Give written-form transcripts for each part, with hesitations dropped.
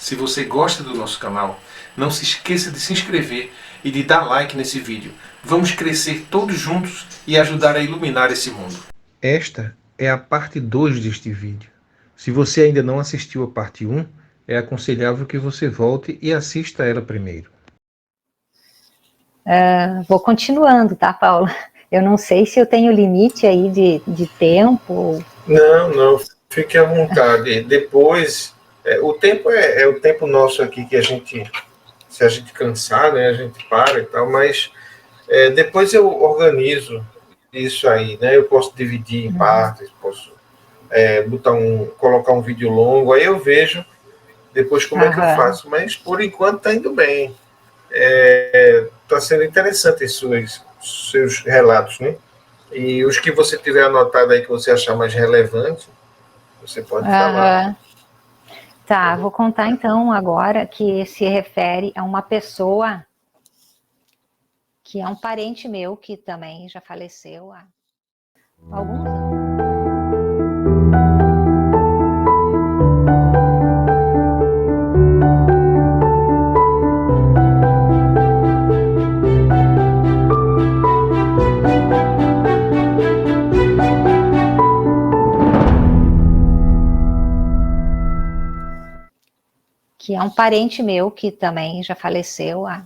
Se você gosta do nosso canal, não se esqueça de se inscrever e de dar like nesse vídeo. Vamos crescer todos juntos e ajudar a iluminar esse mundo. Esta é a parte 2 deste vídeo. Se você ainda não assistiu a parte 1, é aconselhável que você volte e assista ela primeiro. Vou continuando, tá, Paula? Eu não sei se eu tenho limite aí de tempo. Não, fique à vontade. Depois, o tempo é o tempo nosso aqui que a gente, se a gente cansar, né, a gente para e tal, mas depois eu organizo isso aí, né? Eu posso dividir em partes, posso colocar um vídeo longo, aí eu vejo depois como é que eu faço, mas por enquanto tá indo bem. Tá sendo interessante seus relatos, né? E os que você tiver anotado aí que você achar mais relevante, você pode falar. Tá, vou contar então agora que se refere a uma pessoa que é um parente meu, que também já faleceu há alguns anos. Que é um parente meu que também já faleceu há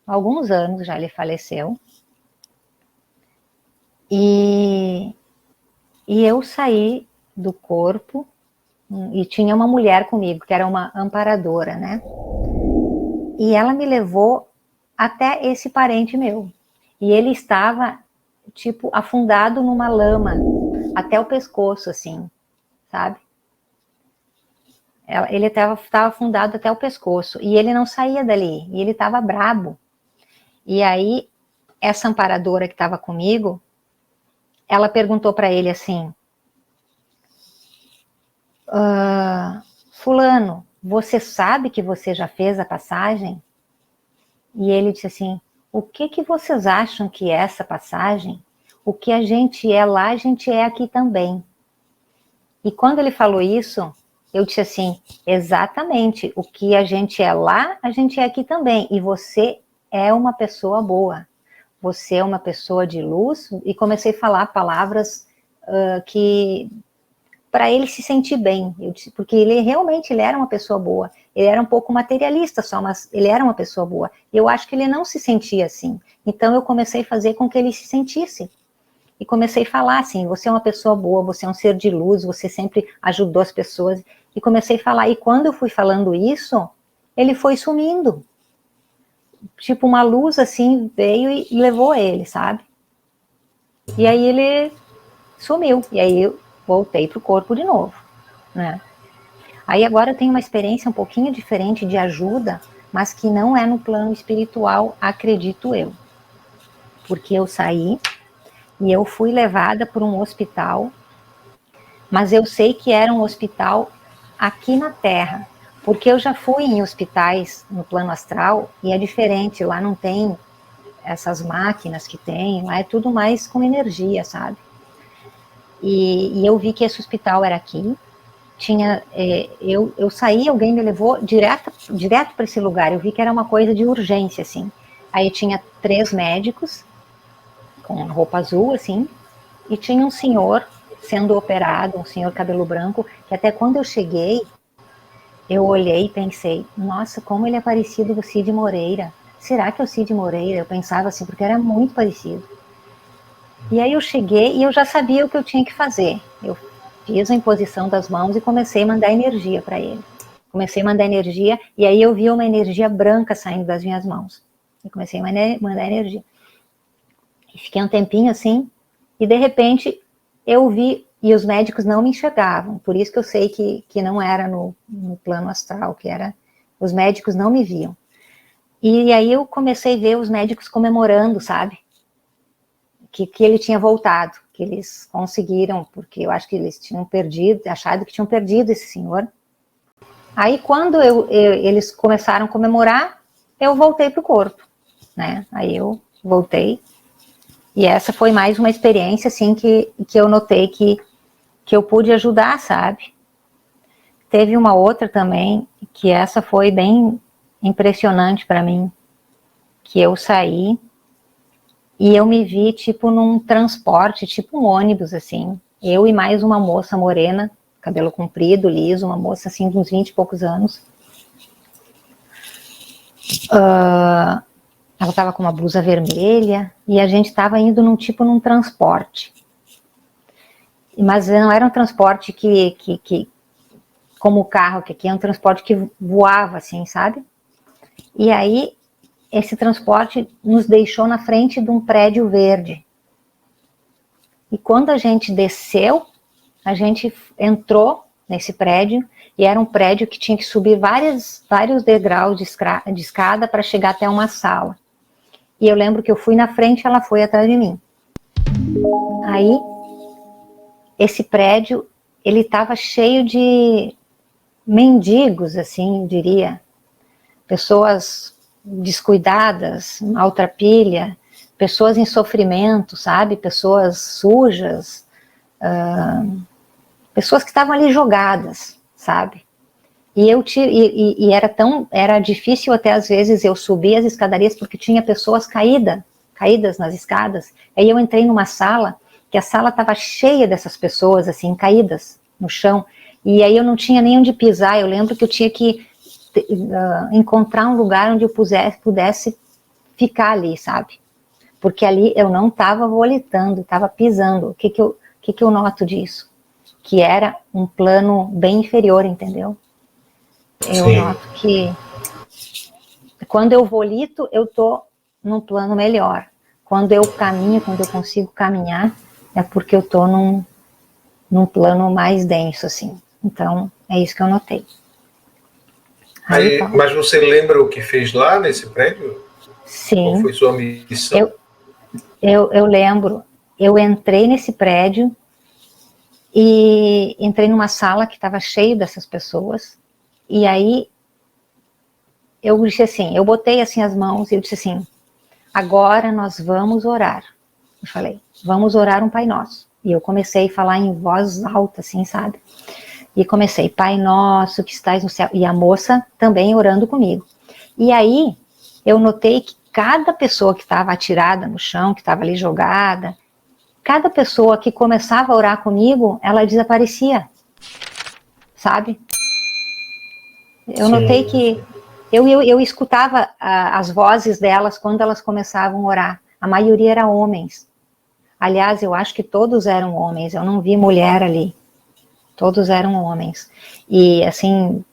alguns anos, já ele faleceu. E eu saí do corpo e tinha uma mulher comigo, que era uma amparadora, né? E ela me levou até esse parente meu. E ele estava, tipo, afundado numa lama, até o pescoço, assim, sabe? Ele estava afundado até o pescoço, e ele não saía dali, e ele estava brabo. E aí, essa amparadora que estava comigo, ela perguntou para ele assim, fulano, você sabe que você já fez a passagem? E ele disse assim, o que vocês acham que é essa passagem? O que a gente é lá, a gente é aqui também. E quando ele falou isso, eu disse assim, exatamente, o que a gente é lá, a gente é aqui também. E você é uma pessoa boa. Você é uma pessoa de luz. E comecei a falar palavras que para ele se sentir bem. Porque ele realmente era uma pessoa boa. Ele era um pouco materialista só, mas ele era uma pessoa boa. E eu acho que ele não se sentia assim. Então eu comecei a fazer com que ele se sentisse. E comecei a falar assim, você é uma pessoa boa, você é um ser de luz, você sempre ajudou as pessoas. E comecei a falar, e quando eu fui falando isso, ele foi sumindo. Tipo, uma luz assim veio e levou ele, sabe? E aí ele sumiu, e aí eu voltei pro corpo de novo, né? Aí agora eu tenho uma experiência um pouquinho diferente de ajuda, mas que não é no plano espiritual, acredito eu. Porque eu saí e eu fui levada para um hospital, mas eu sei que era um hospital aqui na Terra, porque eu já fui em hospitais no plano astral e é diferente, lá não tem essas máquinas que tem, lá é tudo mais com energia, sabe? E eu vi que esse hospital era aqui, eu saí, alguém me levou direto para esse lugar, eu vi que era uma coisa de urgência, assim. Aí tinha 3 médicos, com roupa azul, assim, e tinha um senhor sendo operado, um senhor cabelo branco, que até quando eu cheguei, eu olhei e pensei, nossa, como ele é parecido com o Cid Moreira. Será que é o Cid Moreira? Eu pensava assim, porque era muito parecido. E aí eu cheguei e eu já sabia o que eu tinha que fazer. Eu fiz a imposição das mãos e comecei a mandar energia para ele. Comecei a mandar energia e aí eu vi uma energia branca saindo das minhas mãos. E comecei a mandar energia. E fiquei um tempinho assim, e de repente eu vi, e os médicos não me enxergavam, por isso que eu sei que não era no plano astral, que era, os médicos não me viam. E aí eu comecei a ver os médicos comemorando, sabe? Que ele tinha voltado, que eles conseguiram, porque eu acho que eles tinham perdido, achado que tinham perdido esse senhor. Aí quando eles começaram a comemorar, eu voltei pro corpo, né? Aí eu voltei. E essa foi mais uma experiência, assim, que eu notei que eu pude ajudar, sabe? Teve uma outra também, que essa foi bem impressionante para mim, que eu saí e eu me vi tipo num transporte, tipo um ônibus assim, eu e mais uma moça morena, cabelo comprido, liso, uma moça assim de uns 20 e poucos anos. Ela estava com uma blusa vermelha e a gente estava indo num transporte. Mas não era um transporte que como o carro, que aqui é um transporte que voava assim, sabe? E aí, esse transporte nos deixou na frente de um prédio verde. E quando a gente desceu, a gente entrou nesse prédio, e era um prédio que tinha que subir vários degraus de escada para chegar até uma sala. E eu lembro que eu fui na frente, ela foi atrás de mim. Aí, esse prédio, ele estava cheio de mendigos, assim, eu diria. Pessoas descuidadas, maltrapilha, pessoas em sofrimento, sabe? Pessoas sujas, pessoas que estavam ali jogadas, sabe? E era difícil até às vezes eu subir as escadarias porque tinha pessoas caídas nas escadas. Aí eu entrei numa sala, que a sala estava cheia dessas pessoas, assim, caídas no chão, e aí eu não tinha nem onde pisar. Eu lembro que eu tinha que encontrar um lugar onde eu pudesse ficar ali, sabe? Porque ali eu não estava volitando, estava pisando. O que eu noto disso? Que era um plano bem inferior, entendeu? Eu Sim. noto que quando eu volito, eu tô num plano melhor. Quando eu caminho, quando eu consigo caminhar, é porque eu tô num plano mais denso, assim. Então, é isso que eu notei. Aí, mas você lembra o que fez lá nesse prédio? Sim. Qual foi sua missão? Eu lembro. Eu entrei nesse prédio e entrei numa sala que estava cheio dessas pessoas. E aí, eu disse assim, eu botei assim as mãos e eu disse assim, agora nós vamos orar. Eu falei, vamos orar um Pai Nosso. E eu comecei a falar em voz alta, assim, sabe? E comecei, Pai Nosso que estás no céu. E a moça também orando comigo. E aí, eu notei que cada pessoa que estava atirada no chão, que estava ali jogada, cada pessoa que começava a orar comigo, ela desaparecia. Sabe? Eu notei que eu escutava as vozes delas quando elas começavam a orar. A maioria era homens. Aliás, eu acho que todos eram homens. Eu não vi mulher ali. Todos eram homens. E, assim,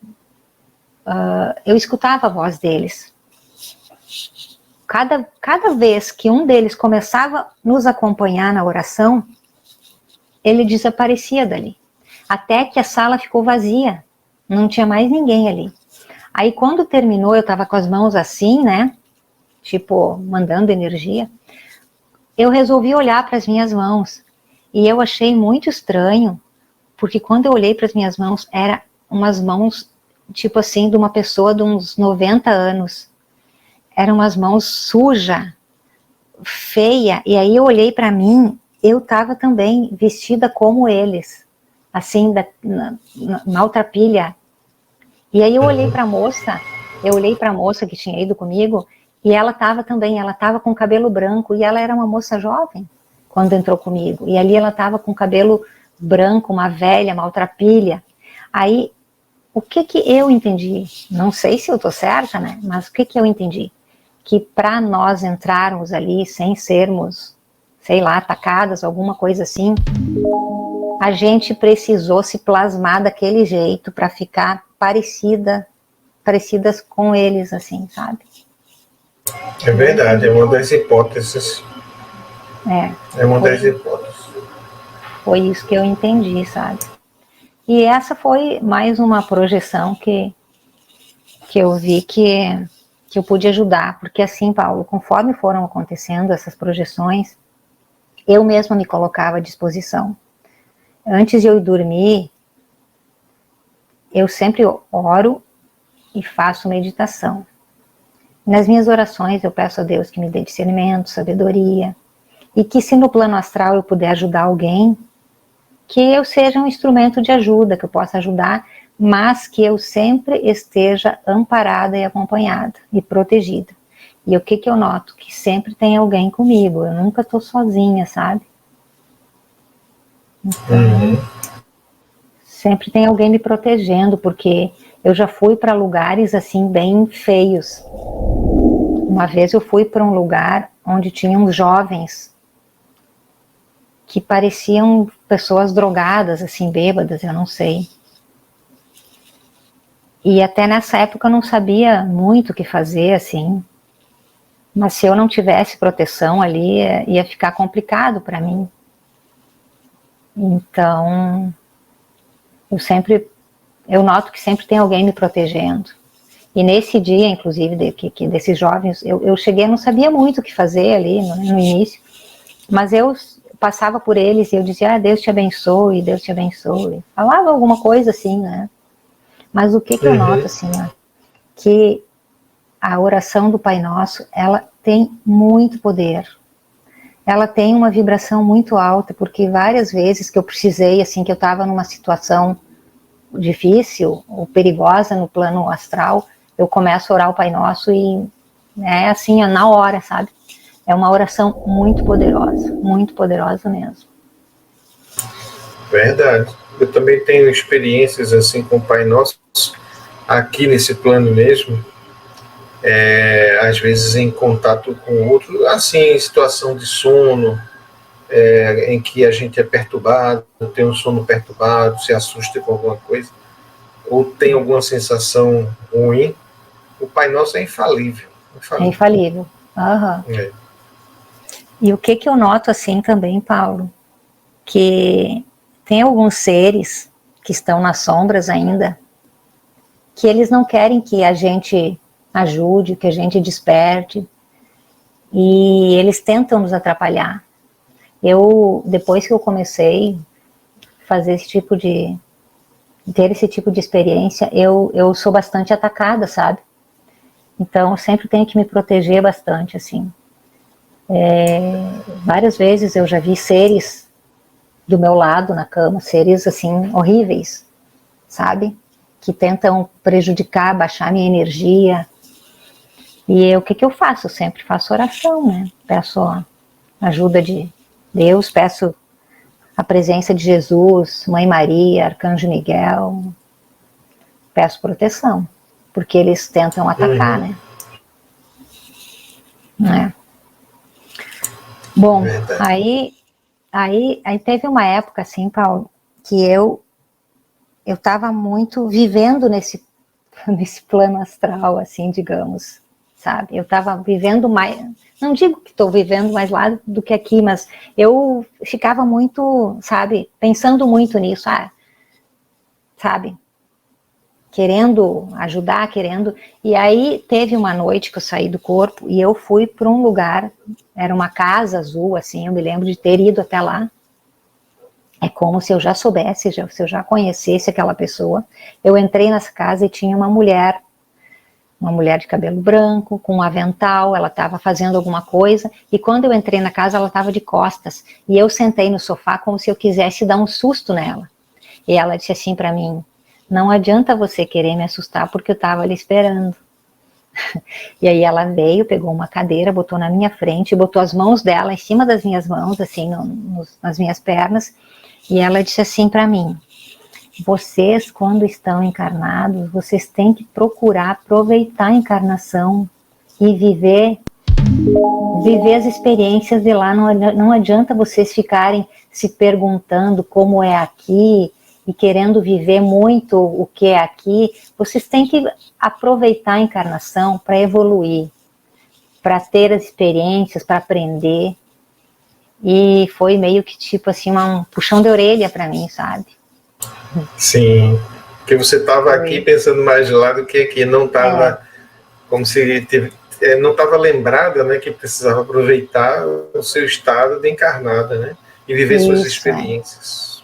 eu escutava a voz deles. Cada vez que um deles começava a nos acompanhar na oração, ele desaparecia dali. Até que a sala ficou vazia. Não tinha mais ninguém ali. Aí, quando terminou, eu estava com as mãos assim, né? Tipo, mandando energia. Eu resolvi olhar para as minhas mãos. E eu achei muito estranho, porque quando eu olhei para as minhas mãos, eram umas mãos, tipo assim, de uma pessoa de uns 90 anos. Eram umas mãos sujas, feia. E aí eu olhei para mim, eu estava também vestida como eles. Assim, maltrapilha. E aí eu olhei para a moça que tinha ido comigo, e ela estava também, ela estava com cabelo branco, e ela era uma moça jovem quando entrou comigo. E ali ela estava com cabelo branco, uma velha, maltrapilha. Aí, o que eu entendi? Não sei se eu estou certa, né? Mas o que eu entendi? Que para nós entrarmos ali sem sermos, sei lá, atacadas, alguma coisa assim, a gente precisou se plasmar daquele jeito para ficar parecidas com eles, assim, sabe? É verdade, é uma das hipóteses. É uma das hipóteses. Foi isso que eu entendi, sabe? E essa foi mais uma projeção que eu vi que eu pude ajudar, porque assim, Paulo, conforme foram acontecendo essas projeções, eu mesma me colocava à disposição. Antes de eu dormir, eu sempre oro e faço meditação. Nas minhas orações eu peço a Deus que me dê discernimento, sabedoria, e que se no plano astral eu puder ajudar alguém, que eu seja um instrumento de ajuda, que eu possa ajudar mas que eu sempre esteja amparada e acompanhada e protegida. E o que eu noto? Que sempre tem alguém comigo, eu nunca estou sozinha, sabe? Então, sempre tem alguém me protegendo, porque eu já fui para lugares assim bem feios. Uma vez eu fui para um lugar onde tinham jovens que pareciam pessoas drogadas, assim, bêbadas, eu não sei. E até nessa época eu não sabia muito o que fazer, assim. Mas se eu não tivesse proteção ali, ia ficar complicado para mim. Então, eu noto que sempre tem alguém me protegendo. E nesse dia, inclusive, desses jovens, eu cheguei, eu não sabia muito o que fazer ali no início, mas eu passava por eles e eu dizia, Deus te abençoe, Deus te abençoe. Falava alguma coisa assim, né? Mas o que eu noto, assim, ó, que a oração do Pai Nosso, ela tem muito poder. Ela tem uma vibração muito alta, porque várias vezes que eu precisei, assim, que eu estava numa situação difícil ou perigosa no plano astral, eu começo a orar o Pai Nosso e é assim, na hora, sabe? É uma oração muito poderosa mesmo. Verdade. Eu também tenho experiências assim com o Pai Nosso, aqui nesse plano mesmo, às vezes em contato com outro, assim, em situação de sono, em que a gente é perturbado, tem um sono perturbado, se assusta com alguma coisa, ou tem alguma sensação ruim, o Pai Nosso é infalível. É infalível. Uhum. E o que eu noto assim também, Paulo, que tem alguns seres que estão nas sombras ainda, que eles não querem que a gente ajude, que a gente desperte, e eles tentam nos atrapalhar. Depois que eu comecei a fazer ter esse tipo de experiência, eu sou bastante atacada, sabe? Então eu sempre tenho que me proteger bastante, assim. Várias vezes eu já vi seres do meu lado na cama, seres assim horríveis, sabe? Que tentam prejudicar, baixar minha energia. E o que eu faço? Eu sempre faço oração, né? Peço a ajuda de Deus, peço a presença de Jesus, Mãe Maria, Arcanjo Miguel, peço proteção, porque eles tentam atacar, né? Bom, aí teve uma época assim, Paulo, que eu estava muito vivendo nesse plano astral, assim, digamos, sabe? Eu estava vivendo mais, não digo que estou vivendo mais lá do que aqui, mas eu ficava muito, sabe, pensando muito nisso, sabe? Querendo ajudar, e aí teve uma noite que eu saí do corpo e eu fui para um lugar, era uma casa azul, assim, eu me lembro de ter ido até lá. É como se eu já soubesse, se eu já conhecesse aquela pessoa. Eu entrei nessa casa e tinha uma mulher de cabelo branco, com um avental, ela estava fazendo alguma coisa, e quando eu entrei na casa, ela estava de costas, e eu sentei no sofá como se eu quisesse dar um susto nela. E ela disse assim para mim, não adianta você querer me assustar, porque eu estava ali esperando. E aí ela veio, pegou uma cadeira, botou na minha frente, botou as mãos dela em cima das minhas mãos, assim, nas minhas pernas, e ela disse assim para mim, vocês, quando estão encarnados, vocês têm que procurar aproveitar a encarnação e viver as experiências de lá. Não adianta vocês ficarem se perguntando como é aqui e querendo viver muito o que é aqui. Vocês têm que aproveitar a encarnação para evoluir, para ter as experiências, para aprender. E foi meio que tipo assim, um puxão de orelha para mim, sabe? Sim, porque você estava aqui pensando mais de lá do que aqui, não estava como se não estava lembrada, né, que precisava aproveitar o seu estado de encarnada, né, e viver suas experiências.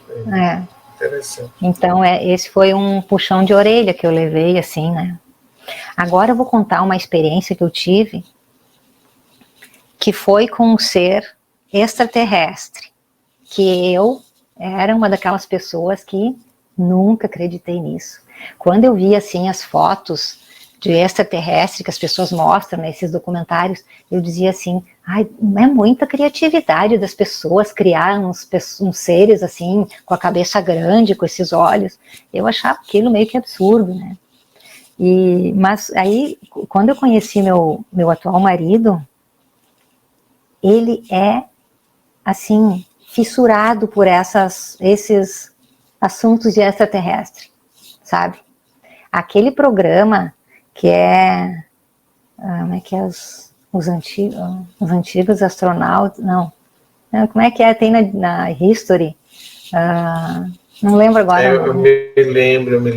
Interessante. Então esse foi um puxão de orelha que eu levei, assim, né. Agora eu vou contar uma experiência que eu tive, que foi com um ser extraterrestre, que eu era uma daquelas pessoas que nunca acreditei nisso. Quando eu vi, assim, as fotos de extraterrestre que as pessoas mostram nesses documentários, eu dizia assim, ai, é muita criatividade das pessoas criar uns seres assim, com a cabeça grande, com esses olhos. Eu achava aquilo meio que absurdo, né? Mas aí, quando eu conheci meu atual marido, ele é, assim, fissurado por esses assuntos de extraterrestre, sabe? Aquele programa que é, como é que é os antigos astronautas, não, como é que é, tem na History, não lembro agora o nome. Eu me lembro. Eu me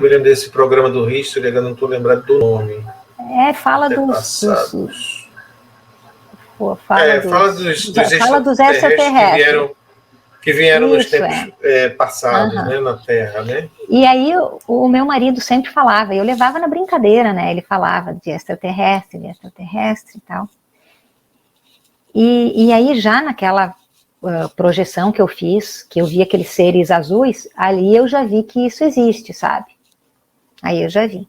lembro desse programa do History, eu não estou lembrado do nome. Fala dos extraterrestres. Que vieram nos tempos passados, né, na Terra, né? E aí o meu marido sempre falava, eu levava na brincadeira, né? Ele falava de extraterrestre e tal. E aí já naquela projeção que eu fiz, que eu vi aqueles seres azuis, ali eu já vi que isso existe, sabe? Aí eu já vi.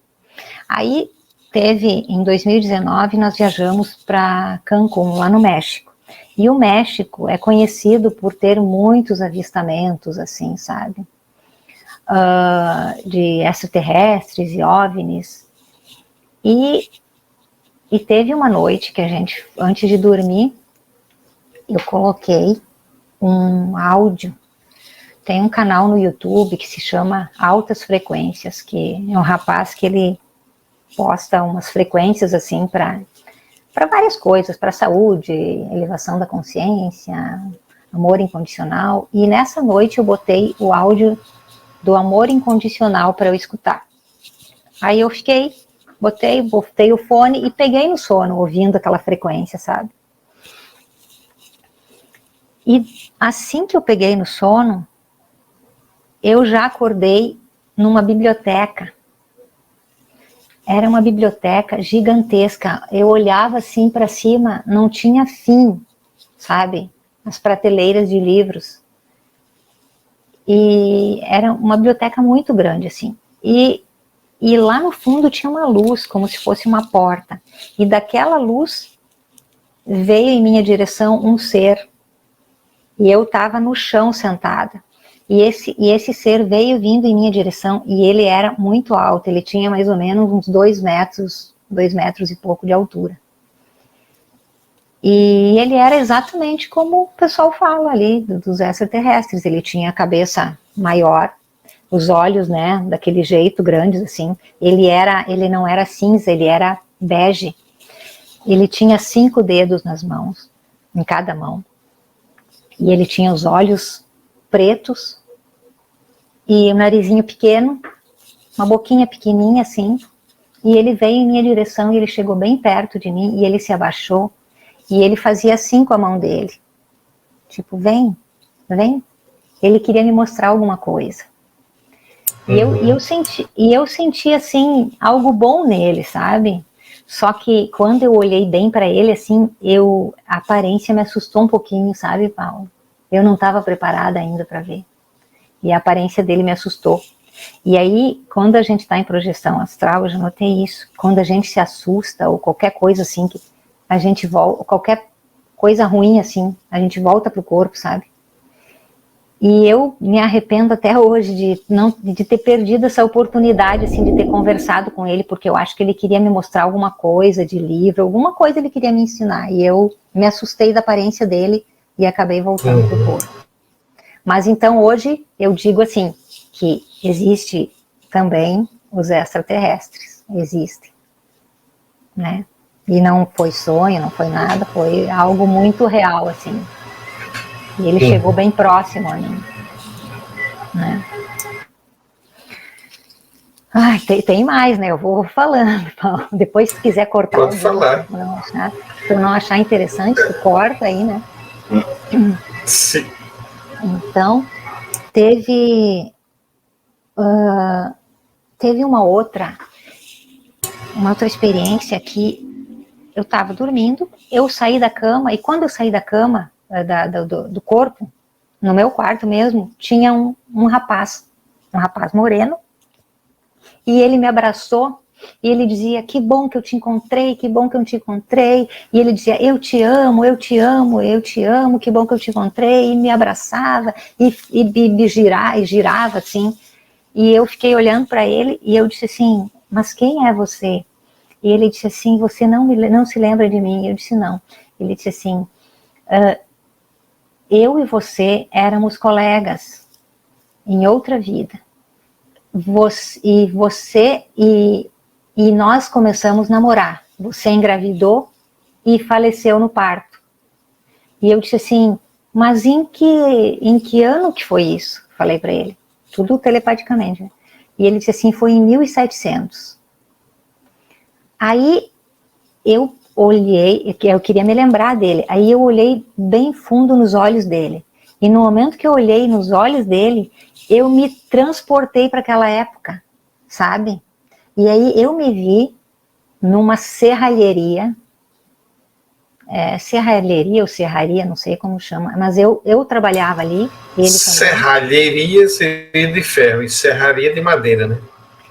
Aí em 2019, nós viajamos para Cancún, lá no México. E o México é conhecido por ter muitos avistamentos, assim, sabe? De extraterrestres e OVNIs. E teve uma noite que a gente, antes de dormir, eu coloquei um áudio. Tem um canal no YouTube que se chama Altas Frequências, que é um rapaz que ele posta umas frequências assim para várias coisas, para saúde, elevação da consciência, amor incondicional. E nessa noite eu botei o áudio do amor incondicional para eu escutar. Aí eu botei o fone e peguei no sono, ouvindo aquela frequência, sabe? E assim que eu peguei no sono, eu já acordei numa biblioteca. Era uma biblioteca gigantesca. Eu olhava assim para cima, não tinha fim, sabe? As prateleiras de livros. E era uma biblioteca muito grande, assim. E lá no fundo tinha uma luz, como se fosse uma porta. E daquela luz veio em minha direção um ser. E eu estava no chão sentada. E esse ser veio vindo em minha direção, e ele era muito alto, ele tinha mais ou menos uns 2 metros e pouco de altura. E ele era exatamente como o pessoal fala ali, dos extraterrestres. Ele tinha a cabeça maior, os olhos, né, daquele jeito, grandes assim. Ele não era cinza, ele era bege. Ele tinha 5 dedos nas mãos, em cada mão. E ele tinha os olhos pretos e o narizinho pequeno, uma boquinha pequenininha assim, e ele veio em minha direção e ele chegou bem perto de mim e ele se abaixou e ele fazia assim com a mão dele, tipo, vem. Ele queria me mostrar alguma coisa. E eu senti assim, algo bom nele, sabe? Só que quando eu olhei bem para ele, assim, a aparência me assustou um pouquinho, sabe, Paulo? Eu não estava preparada ainda para ver. E a aparência dele me assustou. E aí, quando a gente está em projeção astral, eu já notei isso. Quando a gente se assusta, ou qualquer coisa assim, que a gente volta, qualquer coisa ruim assim, a gente volta pro corpo, sabe? E eu me arrependo até hoje de ter perdido essa oportunidade, assim, de ter conversado com ele, porque eu acho que ele queria me mostrar alguma coisa de livro, alguma coisa ele queria me ensinar. E eu me assustei da aparência dele e acabei voltando pro corpo. Mas então hoje eu digo assim, que existe também os extraterrestres, existem, né? E não foi sonho, não foi nada, foi algo muito real, assim. E ele chegou bem próximo a mim, né? Ai, tem mais, né? Eu vou falando, Paulo. Depois, se quiser cortar. Pode falar. Se eu não achar interessante, tu corta aí, né? Sim. Então, teve uma outra experiência que eu estava dormindo, eu saí da cama, e quando eu saí da cama, do corpo, no meu quarto mesmo, tinha um rapaz um rapaz moreno, e ele me abraçou, e ele dizia, que bom que eu te encontrei, que bom que eu te encontrei, e ele dizia, eu te amo, eu te amo, eu te amo, que bom que eu te encontrei, e me abraçava, e me girava assim, e eu fiquei olhando para ele, e eu disse assim, mas quem é você? E ele disse assim, você não se lembra de mim? Eu disse, não. Ele disse assim, eu e você éramos colegas em outra vida. E nós começamos a namorar. Você engravidou e faleceu no parto. E eu disse assim, mas em que ano que foi isso? Falei para ele, tudo telepaticamente. Né? E ele disse assim, foi em 1700. Aí eu olhei, eu queria me lembrar dele, aí eu olhei bem fundo nos olhos dele. E no momento que eu olhei nos olhos dele, eu me transportei para aquela época, sabe? E aí eu me vi numa serralheria, serralheria ou serraria, não sei como chama, mas eu trabalhava ali. Ele serralheria seria de ferro e serraria de madeira, né?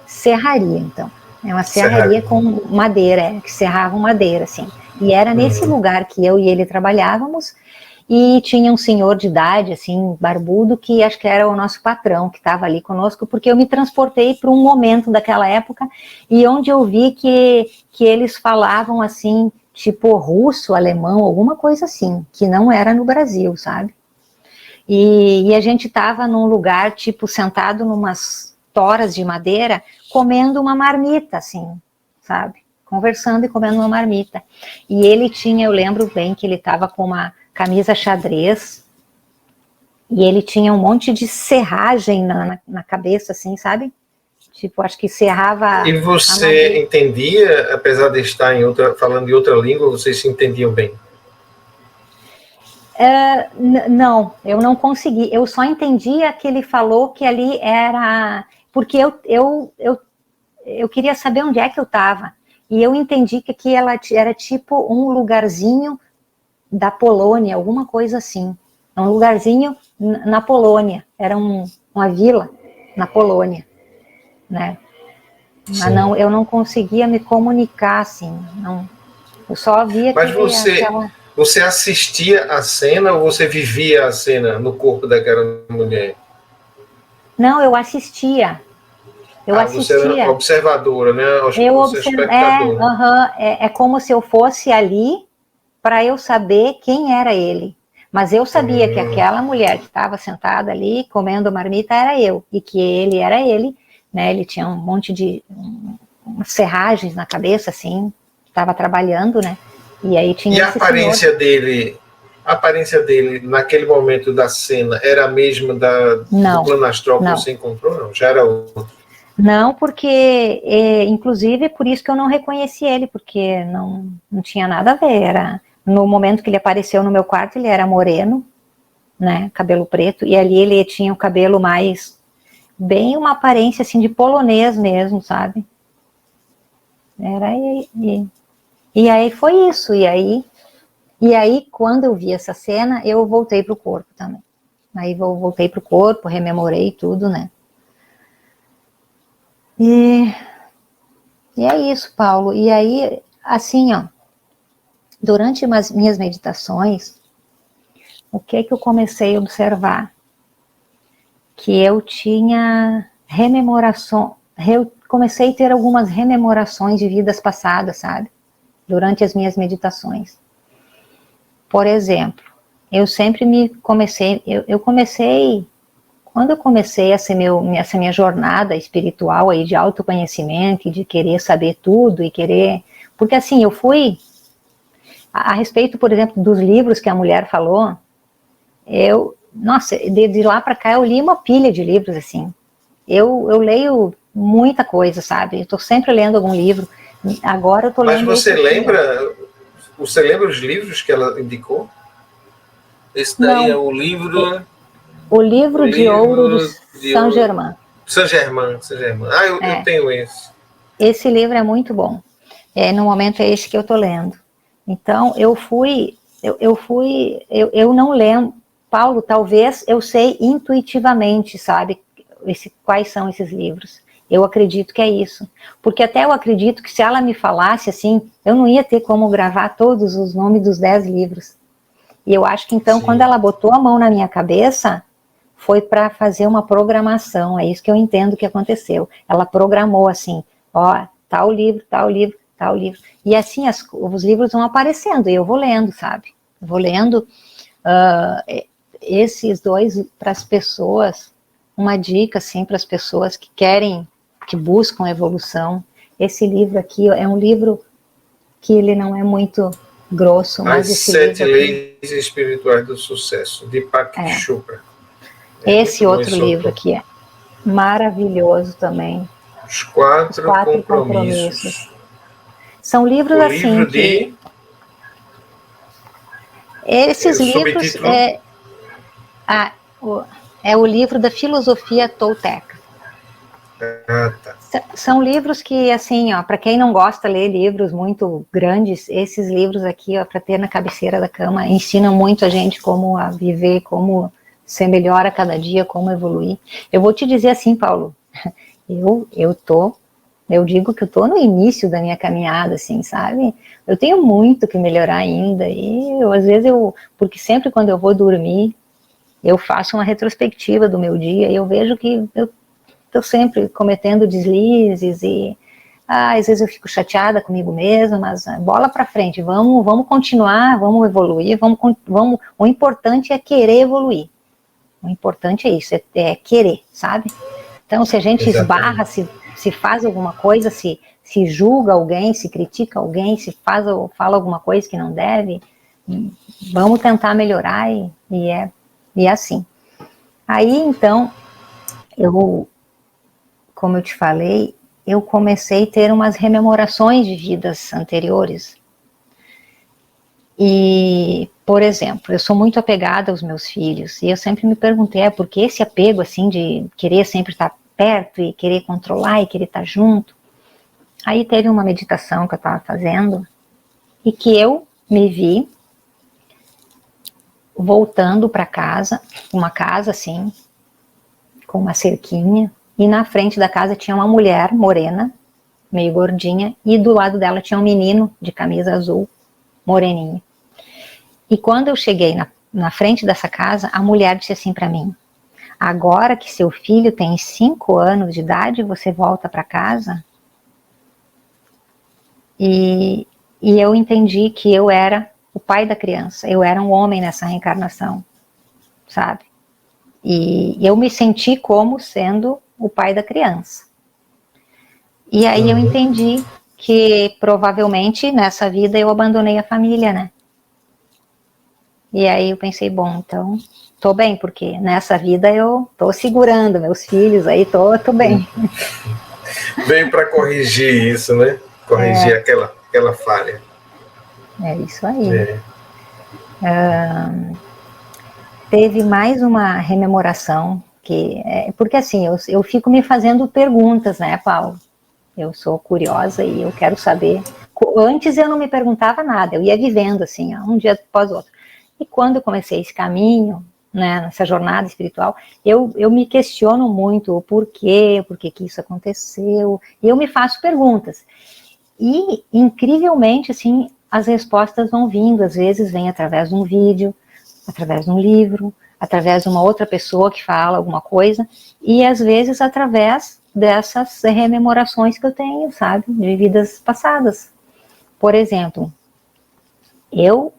Serraria, então. É uma serraria com madeira, que serravam madeira, assim. E era nesse lugar que eu e ele trabalhávamos, e tinha um senhor de idade, assim, barbudo, que acho que era o nosso patrão, que estava ali conosco, porque eu me transportei para um momento daquela época, e onde eu vi que eles falavam, assim, tipo russo, alemão, alguma coisa assim, que não era no Brasil, sabe? E a gente estava num lugar, tipo, sentado numas toras de madeira, comendo uma marmita, assim, sabe? Conversando e comendo uma marmita. E ele tinha, eu lembro bem que ele estava com uma camisa xadrez, e ele tinha um monte de serragem na cabeça, assim, sabe? Tipo, acho que serrava... E você entendia, apesar de estar falando em outra língua, vocês se entendiam bem? Não, eu não consegui. Eu só entendia que ele falou que ali era... Porque eu queria saber onde é que eu estava. E eu entendi que aqui ela era tipo um lugarzinho da Polônia, alguma coisa assim. Um lugarzinho na Polônia. Era uma vila na Polônia, né? Mas não, eu não conseguia me comunicar assim. Não. Eu só via Mas você assistia a cena ou você vivia a cena no corpo daquela mulher? Não, eu assistia. Você era observadora, né? Eu observava. É como se eu fosse ali para eu saber quem era ele. Mas eu sabia que aquela mulher que estava sentada ali comendo marmita era eu, e que ele era ele, né? Ele tinha um monte de serragens na cabeça, assim, estava trabalhando, né? E aí tinha a aparência dele, a aparência dele naquele momento da cena era a mesma do plano astral que você encontrou? Não, já era outro. Não, porque, inclusive, por isso que eu não reconheci ele, porque não tinha nada a ver. Era, no momento que ele apareceu no meu quarto, ele era moreno, né, cabelo preto, e ali ele tinha o cabelo mais, bem uma aparência, assim, de polonês mesmo, sabe? Era, e aí foi isso, e aí, quando eu vi essa cena, eu voltei pro corpo também. Aí eu voltei pro corpo, rememorei tudo, né? E é isso, Paulo. E aí, assim, ó, durante as minhas meditações, o que eu comecei a observar? Que eu tinha eu comecei a ter algumas rememorações de vidas passadas, sabe? Durante as minhas meditações. Por exemplo, eu sempre quando eu comecei essa minha jornada espiritual aí de autoconhecimento, de querer saber tudo e querer... Porque assim, eu fui... A respeito, por exemplo, dos livros que a mulher falou, nossa, de lá para cá eu li uma pilha de livros, assim. Eu leio muita coisa, sabe? Eu estou sempre lendo algum livro. Agora eu estou lendo... Mas você lembra os livros que ela indicou? Esse daí Não. É o livro... O livro de ouro de Saint-Germain. Saint-Germain. Eu tenho esse. Esse livro é muito bom. No momento é esse que eu estou lendo. Então, eu não lembro, Paulo, talvez eu sei intuitivamente, sabe? quais são esses livros. Eu acredito que é isso. Porque até eu acredito que se ela me falasse assim, eu não ia ter como gravar todos os nomes dos 10 livros. E eu acho que então, quando ela botou a mão na minha cabeça, foi para fazer uma programação. É isso que eu entendo que aconteceu. Ela programou assim, ó, tal livro, tal livro, tal livro. E assim os livros vão aparecendo e eu vou lendo, sabe? Eu vou lendo esses dois para as pessoas, uma dica assim para as pessoas que querem, que buscam evolução. Esse livro aqui é um livro que ele não é muito grosso, mas As esse 7 livro aqui, Leis Espirituais do Sucesso, de Deepak Chopra. Esse outro livro aqui é maravilhoso também. Os Os Quatro Quatro Compromissos. São livros O assim livro que... Esses livros subtítulo? é o livro da filosofia tolteca. Tá. São livros que, assim, ó, para quem não gosta de ler livros muito grandes, esses livros aqui, ó, para ter na cabeceira da cama, ensinam muito a gente como a viver, como ser melhor a cada dia, como evoluir. Eu vou te dizer assim, Paulo, eu digo que eu tô no início da minha caminhada, assim, sabe? Eu tenho muito que melhorar ainda, e às vezes porque sempre quando eu vou dormir, eu faço uma retrospectiva do meu dia, e eu vejo que eu estou sempre cometendo deslizes, e às vezes eu fico chateada comigo mesma, mas bola para frente, vamos continuar, vamos evoluir, o importante é querer evoluir. O importante é isso, é querer, sabe? Então, se a gente esbarra, se faz alguma coisa, se julga alguém, se critica alguém, se faz ou fala alguma coisa que não deve, vamos tentar melhorar, e é assim. Aí, então, como eu te falei, eu comecei a ter umas rememorações de vidas anteriores. E, por exemplo, eu sou muito apegada aos meus filhos, e eu sempre me perguntei, por que esse apego, assim, de querer sempre estar perto, e querer controlar, e querer estar junto? Aí teve uma meditação que eu estava fazendo, e que eu me vi voltando para casa, uma casa assim, com uma cerquinha, e na frente da casa tinha uma mulher morena, meio gordinha, e do lado dela tinha um menino de camisa azul, moreninho. E quando eu cheguei na frente dessa casa, a mulher disse assim para mim: agora que seu filho tem 5 anos de idade, você volta para casa? E eu entendi que eu era o pai da criança, eu era um homem nessa reencarnação, sabe? E eu me senti como sendo o pai da criança. E aí eu entendi que provavelmente nessa vida eu abandonei a família, né? E aí eu pensei, bom, então tô bem, porque nessa vida eu tô segurando meus filhos, aí tô bem. Veio para corrigir isso, né? Corrigir aquela falha. É isso aí. Teve mais uma rememoração, porque assim, eu fico me fazendo perguntas, né, Paulo? Eu sou curiosa e eu quero saber. Antes eu não me perguntava nada, eu ia vivendo assim, um dia após o outro. E quando eu comecei esse caminho, né, nessa jornada espiritual, eu me questiono muito o porquê que isso aconteceu, e eu me faço perguntas. E, incrivelmente, assim, as respostas vão vindo, às vezes vem através de um vídeo, através de um livro, através de uma outra pessoa que fala alguma coisa, e às vezes através dessas rememorações que eu tenho, sabe, de vidas passadas. Por exemplo, eu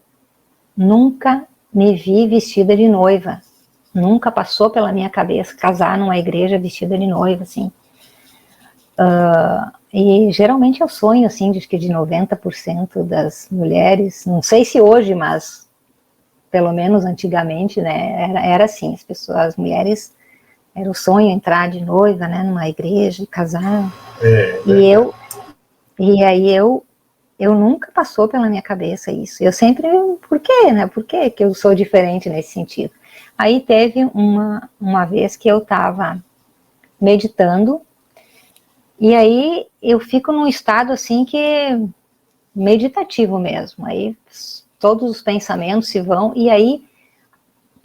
nunca me vi vestida de noiva, nunca passou pela minha cabeça casar numa igreja vestida de noiva, assim. E geralmente é o sonho, assim, de 90% das mulheres, não sei se hoje, mas pelo menos antigamente, né, era assim, as mulheres, era o sonho entrar de noiva, né, numa igreja, casar. E aí eu nunca passou pela minha cabeça isso. Eu sempre, por quê, né? Por que eu sou diferente nesse sentido? Aí teve uma vez que eu estava meditando, e aí eu fico num estado assim que meditativo mesmo. Aí todos os pensamentos se vão, e aí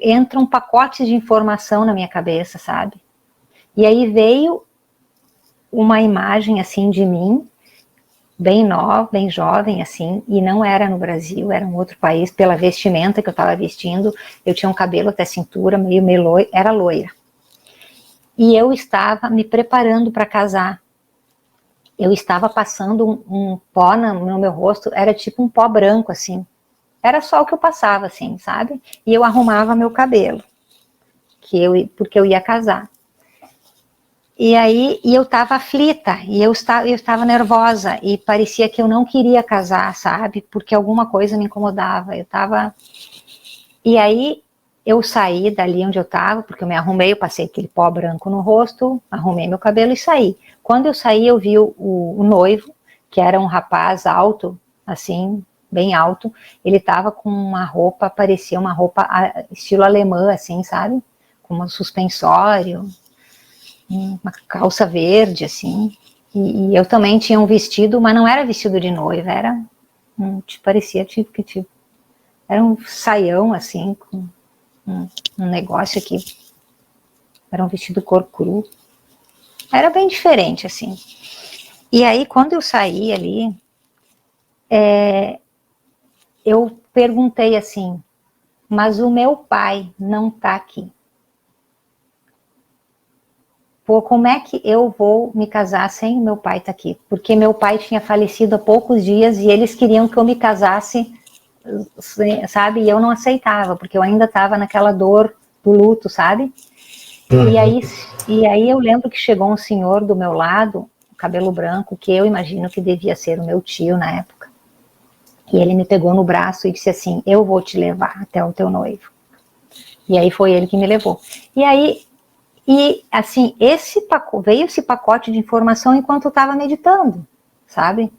entram pacotes de informação na minha cabeça, sabe? E aí veio uma imagem assim de mim, bem nova, bem jovem assim, e não era no Brasil, era um outro país, pela vestimenta que eu estava vestindo. Eu tinha um cabelo até cintura, meio loira, era loira. E eu estava me preparando para casar. Eu estava passando um pó no meu rosto, era tipo um pó branco assim. Era só o que eu passava assim, sabe? E eu arrumava meu cabelo, porque eu ia casar. E aí eu estava aflita, e eu estava nervosa, e parecia que eu não queria casar, sabe? Porque alguma coisa me incomodava. E aí eu saí dali onde eu estava, porque eu me arrumei, eu passei aquele pó branco no rosto, arrumei meu cabelo e saí. Quando eu saí, eu vi o noivo, que era um rapaz alto, assim, bem alto. Ele estava com uma roupa, parecia uma roupa estilo alemã, assim, sabe? Com um suspensório, uma calça verde, assim, e eu também tinha um vestido, mas não era vestido de noiva, era, parecia tipo, era um saião, assim, com um negócio aqui, era um vestido cor cru, era bem diferente, assim. E aí, quando eu saí ali, eu perguntei assim, mas o meu pai não tá aqui. Pô, como é que eu vou me casar sem o meu pai estar aqui? Porque meu pai tinha falecido há poucos dias e eles queriam que eu me casasse, sabe? E eu não aceitava, porque eu ainda estava naquela dor do luto, sabe? E aí eu lembro que chegou um senhor do meu lado, cabelo branco, que eu imagino que devia ser o meu tio na época. E ele me pegou no braço e disse assim, eu vou te levar até o teu noivo. E aí foi ele que me levou. E assim, veio esse pacote de informação enquanto eu estava meditando, sabe?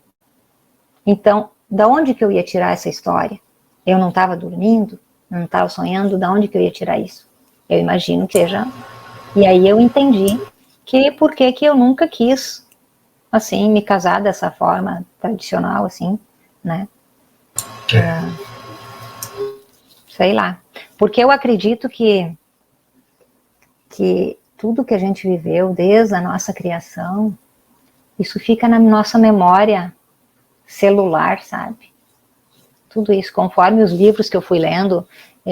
Então, da onde que eu ia tirar essa história? Eu não estava dormindo, não estava sonhando, da onde que eu ia tirar isso? Eu imagino que seja. E aí eu entendi que por que eu nunca quis, assim, me casar dessa forma tradicional, assim, né? Sei lá. Porque eu acredito que tudo que a gente viveu desde a nossa criação, isso fica na nossa memória celular, sabe? Tudo isso, conforme os livros que eu fui lendo,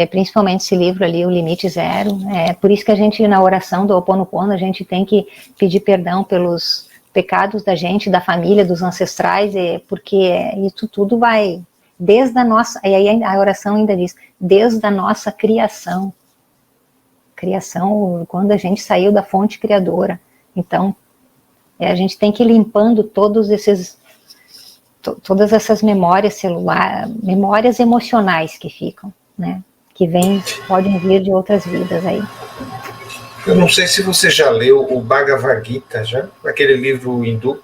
principalmente esse livro ali, O Limite Zero, é por isso que a gente, na oração do Ho Oponopono, a gente tem que pedir perdão pelos pecados da gente, da família, dos ancestrais, porque isso tudo vai desde a nossa, e aí a oração ainda diz, desde a nossa criação, quando a gente saiu da fonte criadora. Então, a gente tem que ir limpando todas essas memórias celulares, memórias emocionais que ficam, né? Que podem vir de outras vidas aí. Eu não sei se você já leu o Bhagavad Gita, já? Aquele livro hindu.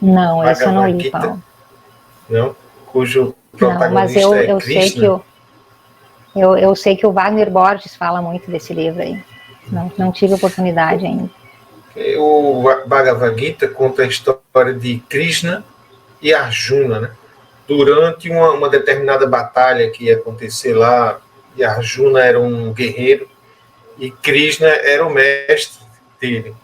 Não, esse eu não li, Paulo. Não? Cujo protagonista não, mas eu sei que eu sei que o Wagner Borges fala muito desse livro aí. Não tive oportunidade ainda. O Bhagavad Gita conta a história de Krishna e Arjuna, né? Durante uma determinada batalha que ia acontecer lá, e Arjuna era um guerreiro e Krishna era o mestre dele.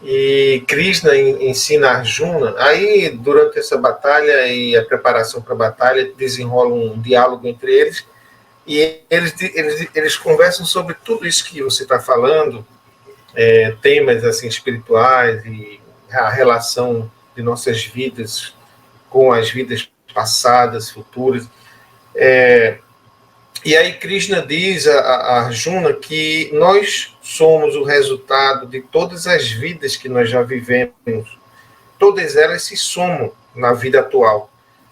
E Krishna ensina Arjuna, aí durante essa batalha e a preparação para a batalha desenrola um diálogo entre eles, e eles conversam sobre tudo isso que você está falando, temas assim espirituais e a relação de nossas vidas com as vidas passadas, futuras. E aí Krishna diz a Arjuna que nós somos o resultado de todas as vidas que nós já vivemos. Todas elas se somam na vida atual.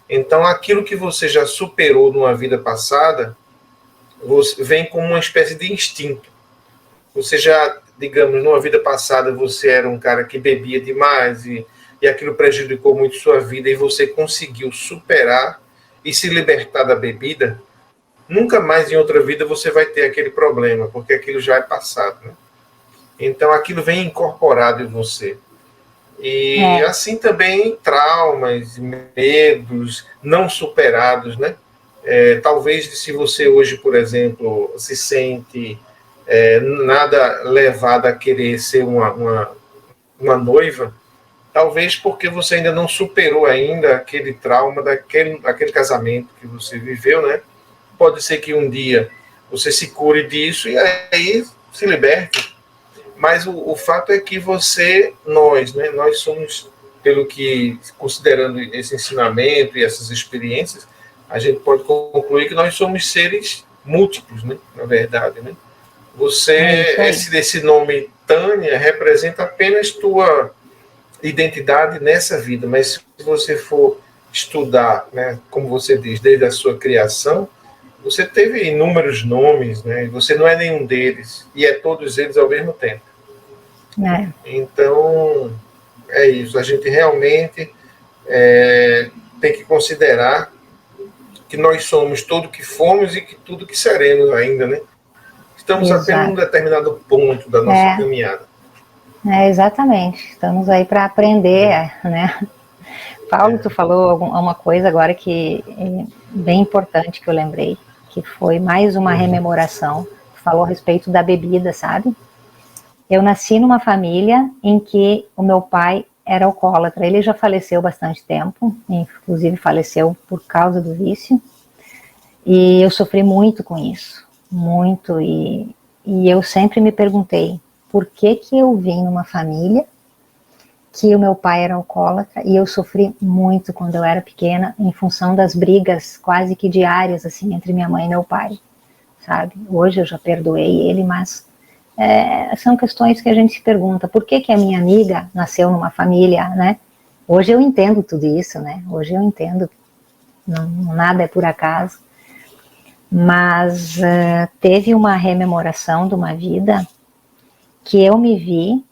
Então, aquilo que você já superou numa vida passada, vem como uma espécie de instinto. Você já, digamos, numa vida passada, você era um cara que bebia demais e aquilo prejudicou muito sua vida e você conseguiu superar e se libertar da bebida. Nunca mais em outra vida você vai ter aquele problema, porque aquilo já é passado, né? Então aquilo vem incorporado em você. E assim também traumas, medos não superados, né? Talvez se você hoje, por exemplo, se sente nada levado a querer ser uma noiva, talvez porque você ainda não superou ainda aquele trauma daquele casamento que você viveu, né? Pode ser que um dia você se cure disso e aí se liberte. Mas o fato é que nós somos, pelo que, considerando esse ensinamento e essas experiências, a gente pode concluir que nós somos seres múltiplos, né? Na verdade, né? Esse nome Tânia representa apenas tua identidade nessa vida, mas se você for estudar, né, como você diz, desde a sua criação, você teve inúmeros nomes, né? Você não é nenhum deles, e é todos eles ao mesmo tempo. Então, é isso. A gente realmente tem que considerar que nós somos tudo que fomos e que tudo que seremos ainda, né? Estamos apenas num determinado ponto da nossa caminhada. Exatamente. Estamos aí para aprender, né? Paulo, tu falou uma coisa agora que é bem importante que eu lembrei, que foi mais uma rememoração. Tu falou a respeito da bebida, sabe? Eu nasci numa família em que o meu pai era alcoólatra. Ele já faleceu há bastante tempo, inclusive faleceu por causa do vício. E eu sofri muito com isso, muito. E eu sempre me perguntei, por que eu vim numa família que o meu pai era alcoólatra, e eu sofri muito quando eu era pequena, em função das brigas quase que diárias, assim, entre minha mãe e meu pai, sabe? Hoje eu já perdoei ele, mas são questões que a gente se pergunta, por que a minha amiga nasceu numa família, né? Hoje eu entendo tudo isso, né? Hoje eu entendo, nada é por acaso, mas teve uma rememoração de uma vida que eu me vi,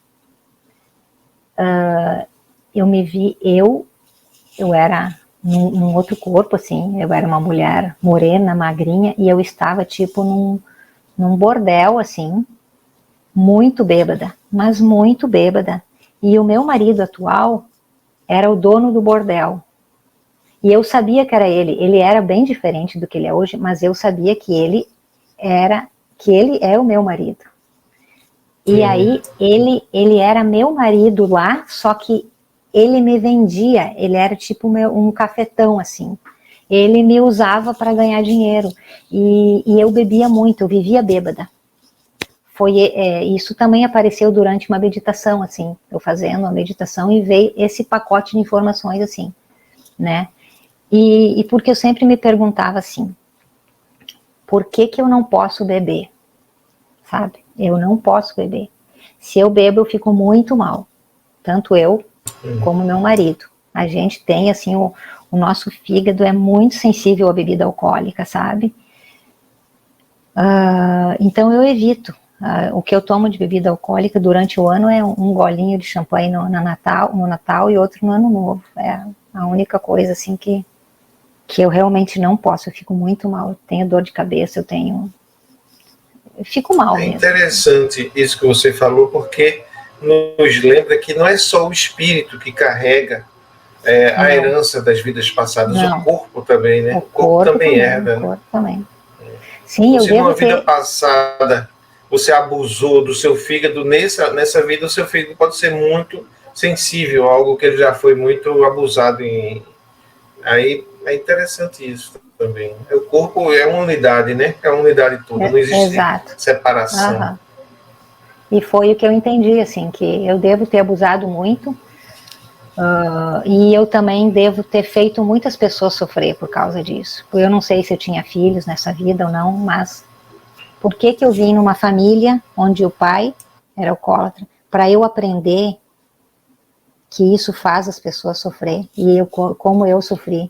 eu era num outro corpo, assim, eu era uma mulher morena, magrinha, e eu estava, tipo, num bordel, assim, muito bêbada, mas muito bêbada. E o meu marido atual era o dono do bordel. E eu sabia que era ele. Ele era bem diferente do que ele é hoje, mas eu sabia que ele é o meu marido. E aí, ele era meu marido lá, só que ele me vendia, ele era tipo um cafetão, assim. Ele me usava para ganhar dinheiro. E eu bebia muito, eu vivia bêbada. Isso também apareceu durante uma meditação, assim, eu fazendo uma meditação e veio esse pacote de informações, assim, né? E porque eu sempre me perguntava assim, por que eu não posso beber? Sabe? Eu não posso beber. Se eu bebo, eu fico muito mal. Tanto eu como meu marido. A gente tem, assim, o nosso fígado é muito sensível à bebida alcoólica, sabe? Então eu evito. O que eu tomo de bebida alcoólica durante o ano é um golinho de champanhe no Natal e outro no Ano Novo. É a única coisa, assim, que eu realmente não posso. Eu fico muito mal. Eu tenho dor de cabeça, eu fico mal mesmo. É interessante isso que você falou, porque nos lembra que não é só o espírito que carrega a herança das vidas passadas, o corpo também, né? O corpo também herda. O corpo também. Sim, eu devo numa vida passada você abusou do seu fígado, nessa vida o seu fígado pode ser muito sensível a algo que ele já foi muito abusado Aí é interessante isso também. O corpo é uma unidade, né? É uma unidade toda, não existe separação. E foi o que eu entendi, assim, que eu devo ter abusado muito, e eu também devo ter feito muitas pessoas sofrer por causa disso. Eu não sei se eu tinha filhos nessa vida ou não, mas por que eu vim numa família onde o pai era alcoólatra, para eu aprender que isso faz as pessoas sofrer, e como eu sofri.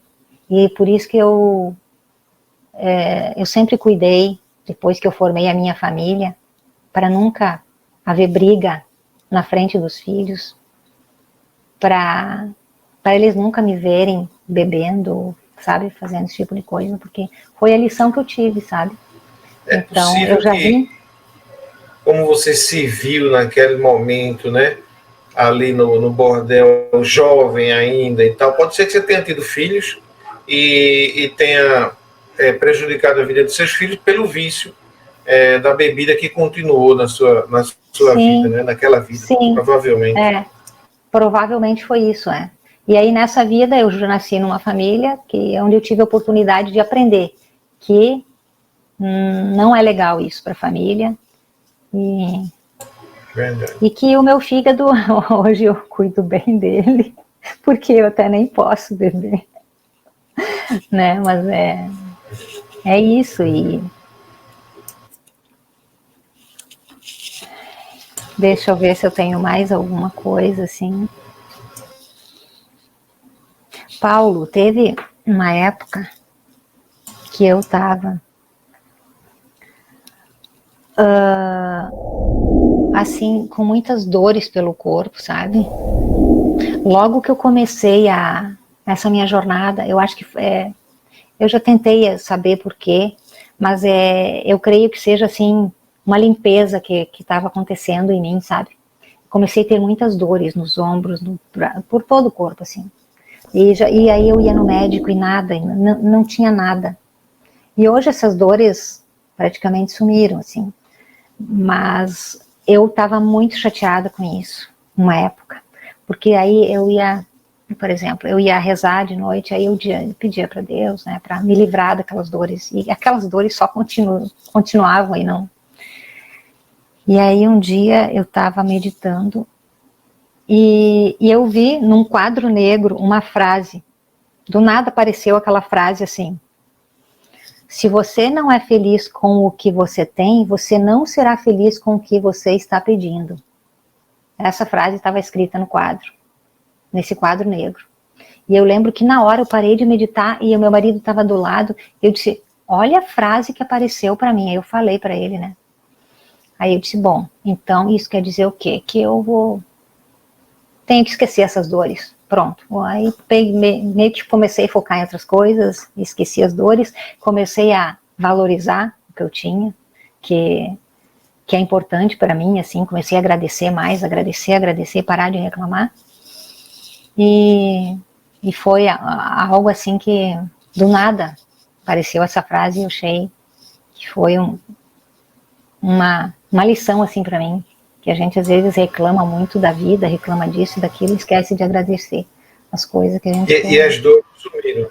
E por isso que eu sempre cuidei, depois que eu formei a minha família, para nunca haver briga na frente dos filhos, para eles nunca me verem bebendo, sabe, fazendo esse tipo de coisa, porque foi a lição que eu tive, sabe? Então, eu já vi. Como você se viu naquele momento, né? Ali no bordel, jovem ainda e tal, pode ser que você tenha tido filhos e tenha prejudicado a vida dos seus filhos pelo vício da bebida que continuou na sua Sim, vida, né? Naquela vida, sim, provavelmente. provavelmente foi isso, E aí nessa vida eu já nasci numa família onde eu tive a oportunidade de aprender que não é legal isso para a família Verdade. e que o meu fígado, hoje eu cuido bem dele, porque eu até nem posso beber, né? Mas é isso. E deixa eu ver se eu tenho mais alguma coisa assim. Paulo, teve uma época que eu estava assim, com muitas dores pelo corpo, sabe? Logo que eu comecei essa minha jornada, eu acho que eu já tentei saber por quê, mas eu creio que seja assim uma limpeza que estava acontecendo em mim, sabe? Comecei a ter muitas dores nos ombros, por todo o corpo, assim. E aí eu ia no médico e nada, não tinha nada. E hoje essas dores praticamente sumiram, assim. Mas eu estava muito chateada com isso, uma época. Porque aí eu ia, por exemplo, eu ia rezar de noite, aí eu pedia para Deus, né, para me livrar daquelas dores. E aquelas dores só continuavam e não. E aí um dia eu estava meditando e eu vi num quadro negro uma frase. Do nada apareceu aquela frase assim: se você não é feliz com o que você tem, você não será feliz com o que você está pedindo. Essa frase estava escrita no quadro, nesse quadro negro. E eu lembro que na hora eu parei de meditar e o meu marido estava do lado. Eu disse: olha a frase que apareceu para mim. Aí eu falei para ele, né? Aí eu disse: bom, então isso quer dizer o quê? Que tenho que esquecer essas dores. Pronto. Aí meio que comecei a focar em outras coisas, esqueci as dores, comecei a valorizar o que eu tinha, que é importante para mim, assim, comecei a agradecer mais, agradecer, parar de reclamar. E foi algo assim que, do nada, apareceu essa frase e eu achei que foi uma lição, assim, para mim, que a gente às vezes reclama muito da vida, reclama disso e daquilo, esquece de agradecer as coisas que a gente tem. E as dores sumiram?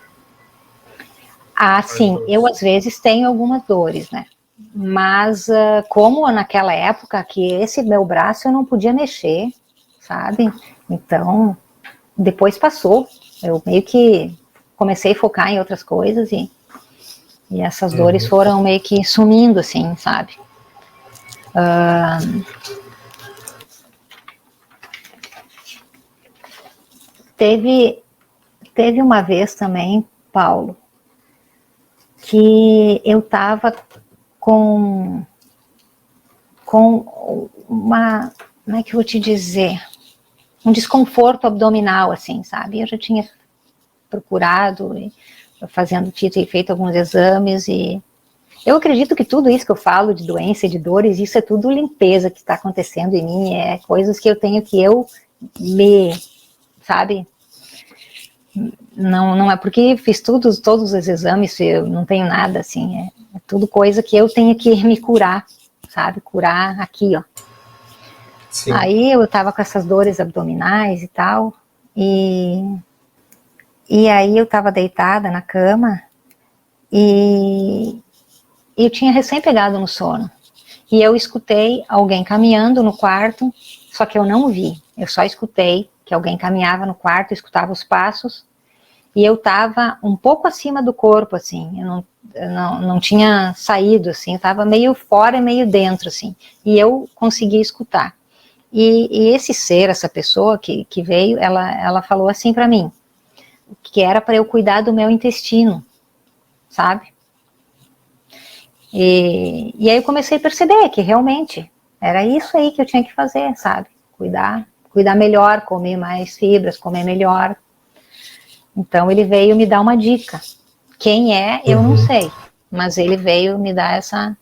Ah, sim, eu às vezes tenho algumas dores, né? Mas como naquela época que esse meu braço eu não podia mexer, sabe? Então, depois passou. Eu meio que comecei a focar em outras coisas e essas dores foram meio que sumindo, assim, sabe? Teve uma vez também, Paulo, que eu tava com uma, como é que eu vou te dizer, um desconforto abdominal, assim, sabe? Eu já tinha procurado, feito alguns exames e eu acredito que tudo isso que eu falo de doença e de dores, isso é tudo limpeza que está acontecendo em mim, é coisas que eu tenho que sabe? Não é porque fiz todos os exames, eu não tenho nada, assim, é tudo coisa que eu tenho que me curar, sabe? Curar aqui, ó. Sim. Aí eu tava com essas dores abdominais e tal, e aí eu tava deitada na cama e eu tinha recém pegado no sono. E eu escutei alguém caminhando no quarto, só que eu não vi. Eu só escutei que alguém caminhava no quarto, eu escutava os passos, e eu estava um pouco acima do corpo, assim, eu não tinha saído, assim, eu estava meio fora e meio dentro, assim, e eu consegui escutar. E esse ser, essa pessoa que veio, ela falou assim para mim, que era para eu cuidar do meu intestino, sabe? E aí eu comecei a perceber que realmente era isso aí que eu tinha que fazer, sabe? Cuidar melhor, comer mais fibras, comer melhor. Então ele veio me dar uma dica. Quem é, eu não sei, mas ele veio me dar essa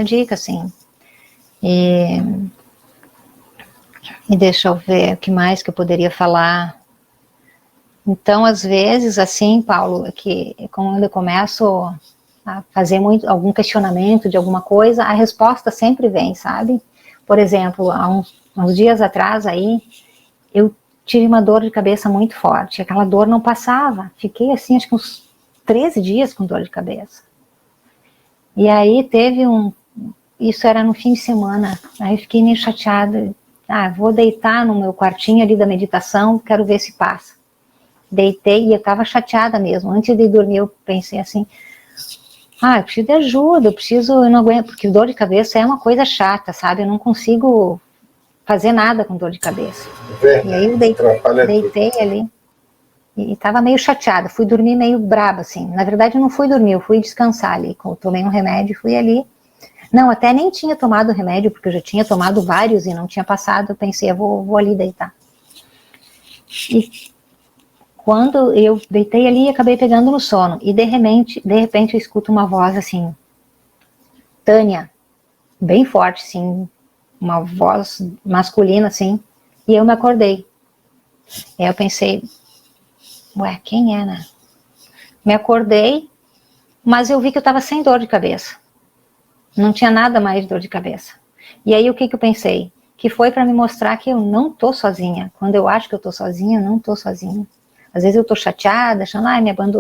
dica, assim. E deixa eu ver o que mais que eu poderia falar. Então, às vezes, assim, Paulo, que quando eu começo a fazer algum questionamento de alguma coisa, a resposta sempre vem, sabe? Por exemplo, há uns dias atrás aí, eu tive uma dor de cabeça muito forte, aquela dor não passava, fiquei assim, acho que uns 13 dias com dor de cabeça. E aí teve isso era no fim de semana, aí eu fiquei meio chateada, vou deitar no meu quartinho ali da meditação, quero ver se passa. Deitei e eu estava chateada mesmo, antes de dormir eu pensei assim, eu preciso de ajuda, eu não aguento, porque dor de cabeça é uma coisa chata, sabe, eu não consigo fazer nada com dor de cabeça. Verdade, e aí eu deitei ali, e estava meio chateada, fui dormir meio braba, assim, na verdade eu não fui dormir, eu fui descansar ali, tomei um remédio, fui ali, não, até nem tinha tomado o remédio, porque eu já tinha tomado vários e não tinha passado, eu pensei, eu vou ali deitar. E quando eu deitei ali, acabei pegando no sono, e de repente eu escuto uma voz assim, Tânia, bem forte, assim, uma voz masculina, assim, e eu me acordei. Aí eu pensei, ué, quem é, né? Me acordei, mas eu vi que eu estava sem dor de cabeça. Não tinha nada mais de dor de cabeça. E aí o que eu pensei? Que foi para me mostrar que eu não tô sozinha. Quando eu acho que eu tô sozinha, eu não tô sozinha. Às vezes eu tô chateada, achando,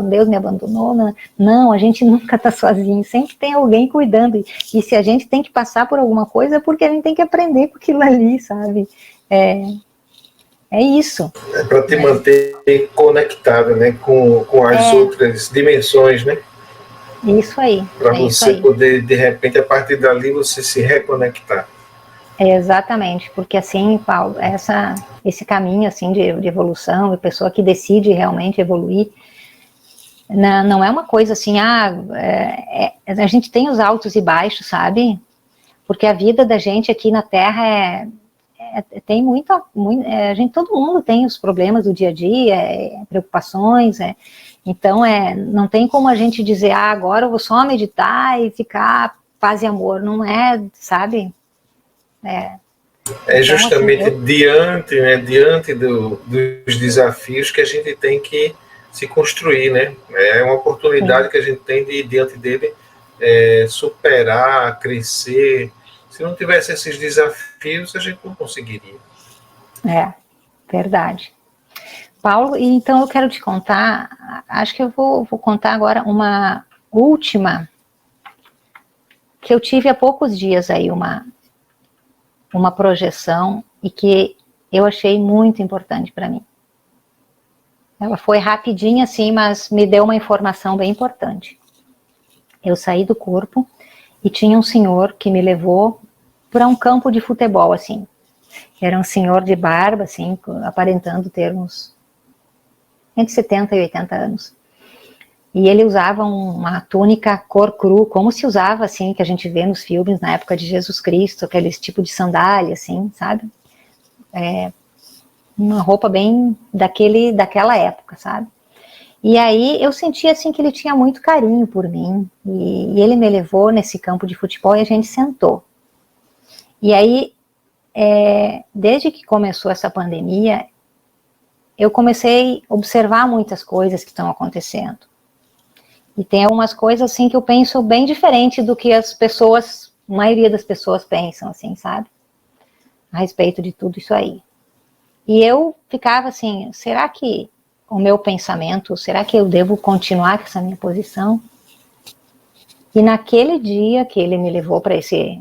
Deus me abandonou. Não, a gente nunca tá sozinho. Sempre tem alguém cuidando. E se a gente tem que passar por alguma coisa, é porque a gente tem que aprender com aquilo ali, sabe? É isso. É para te manter conectada, né, com as outras dimensões, né? Isso aí. Para você poder, de repente, a partir dali, você se reconectar. Exatamente, porque assim, Paulo, esse caminho assim de evolução, a pessoa que decide realmente evoluir, não é uma coisa assim, a gente tem os altos e baixos, sabe? Porque a vida da gente aqui na Terra tem todo mundo tem os problemas do dia a dia, preocupações, então não tem como a gente dizer, agora eu vou só meditar e ficar paz e amor, não é, sabe? É justamente assim, diante dos desafios que a gente tem que se construir, né? É uma oportunidade que a gente tem de, diante dele, superar, crescer. Se não tivesse esses desafios, a gente não conseguiria. Verdade. Paulo, e então eu quero te contar, acho que eu vou contar agora uma última, que eu tive há poucos dias aí uma projeção e que eu achei muito importante para mim. Ela foi rapidinha assim, mas me deu uma informação bem importante. Eu saí do corpo e tinha um senhor que me levou para um campo de futebol, assim. Era um senhor de barba, assim, aparentando ter uns entre 70 e 80 anos. E ele usava uma túnica cor cru, como se usava, assim, que a gente vê nos filmes na época de Jesus Cristo, aqueles tipo de sandália, assim, sabe? Uma roupa bem daquela época, sabe? E aí eu senti, assim, que ele tinha muito carinho por mim. E ele me levou nesse campo de futebol e a gente sentou. E aí, desde que começou essa pandemia, eu comecei a observar muitas coisas que estão acontecendo. E tem algumas coisas, assim, que eu penso bem diferente do que a maioria das pessoas pensam, assim, sabe? A respeito de tudo isso aí. E eu ficava assim, será que o meu pensamento, será que eu devo continuar com essa minha posição? E naquele dia que ele me levou para esse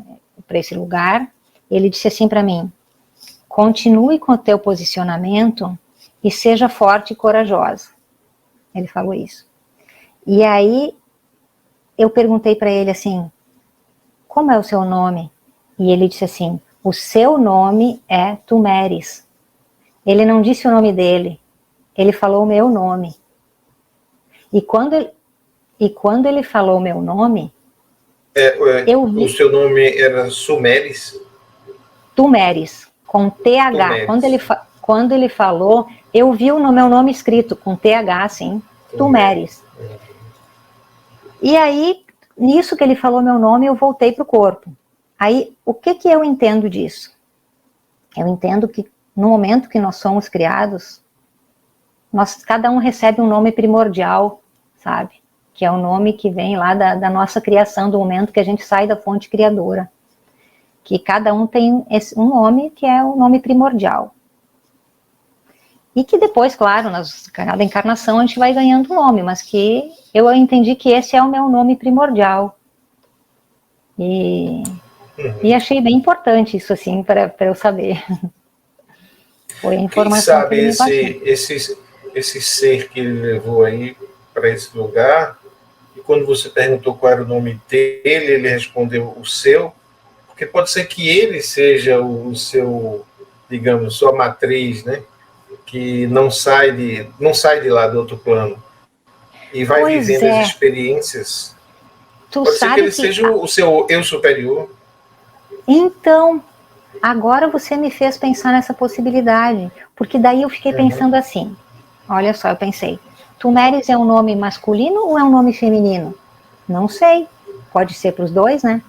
lugar, ele disse assim para mim, continue com o teu posicionamento e seja forte e corajosa. Ele falou isso. E aí eu perguntei para ele assim, como é o seu nome? E ele disse assim, o seu nome é Tumeres. Ele não disse o nome dele, ele falou o meu nome. E quando ele falou o meu nome, eu vi... O seu nome era Sumeres? Tumeres, com TH. Tumeres. Quando ele falou, eu vi o meu nome escrito com TH, assim, Tumeres. E aí, nisso que ele falou meu nome, eu voltei para o corpo. Aí, o que eu entendo disso? Eu entendo que no momento que nós somos criados, cada um recebe um nome primordial, sabe? que é o nome que vem lá da nossa criação, do momento que a gente sai da fonte criadora. Que cada um tem um nome que é o nome primordial. E que depois, claro, cada encarnação a gente vai ganhando um nome, mas que eu entendi que esse é o meu nome primordial. E achei bem importante isso, assim, para eu saber. Foi a informação que ele me passou. Esse ser que ele levou aí para esse lugar, e quando você perguntou qual era o nome dele, ele respondeu o seu, porque pode ser que ele seja o seu, digamos, sua matriz, né? Que não sai de lá do outro plano e vai vivendo as experiências. Pode ser que ele seja o seu eu superior. Então, agora você me fez pensar nessa possibilidade, porque daí eu fiquei pensando assim, olha só, eu pensei, Tumeres é um nome masculino ou é um nome feminino? Não sei, pode ser para os dois, né?